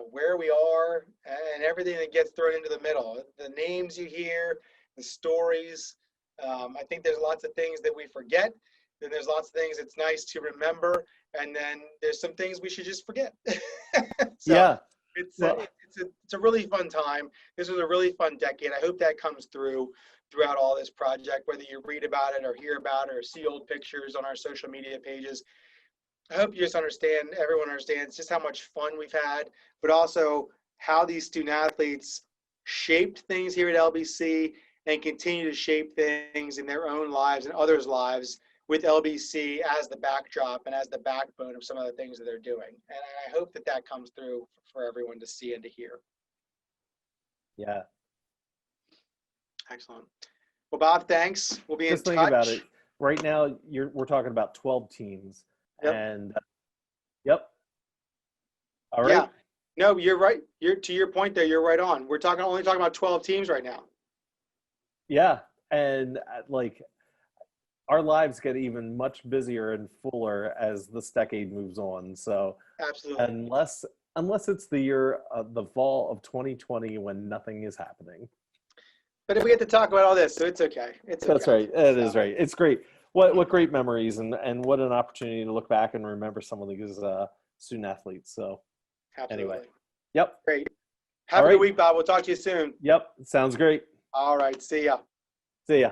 where we are, and everything that gets thrown into the middle. The names you hear, the stories. I think there's lots of things that we forget. Then there's lots of things it's nice to remember. And then there's some things we should just forget. It's a really fun time. This was a really fun decade. I hope that comes throughout all this project, whether you read about it or hear about it or see old pictures on our social media pages. I hope you just everyone understands just how much fun we've had, but also how these student athletes shaped things here at LBC and continue to shape things in their own lives and others' lives with LBC as the backdrop and as the backbone of some of the things that they're doing. And I hope that comes through for everyone to see and to hear. Yeah. Excellent. Well, Bob, thanks. We'll be in touch. Just think about it. Right now, we're talking about 12 teams. Yep. And all right. Yeah. No, you're right. To your point there, you're right on. We're only talking about 12 teams right now. Yeah. And like, our lives get even much busier and fuller as this decade moves on. So absolutely, unless it's the fall of 2020 when nothing is happening. But if we get to talk about all this, so it's okay. That's right. It is right. It's great. What great memories and what an opportunity to look back and remember some of these student athletes. So absolutely. Anyway, yep. Great. Have a good week, Bob. We'll talk to you soon. Yep. Sounds great. All right. See ya. See ya.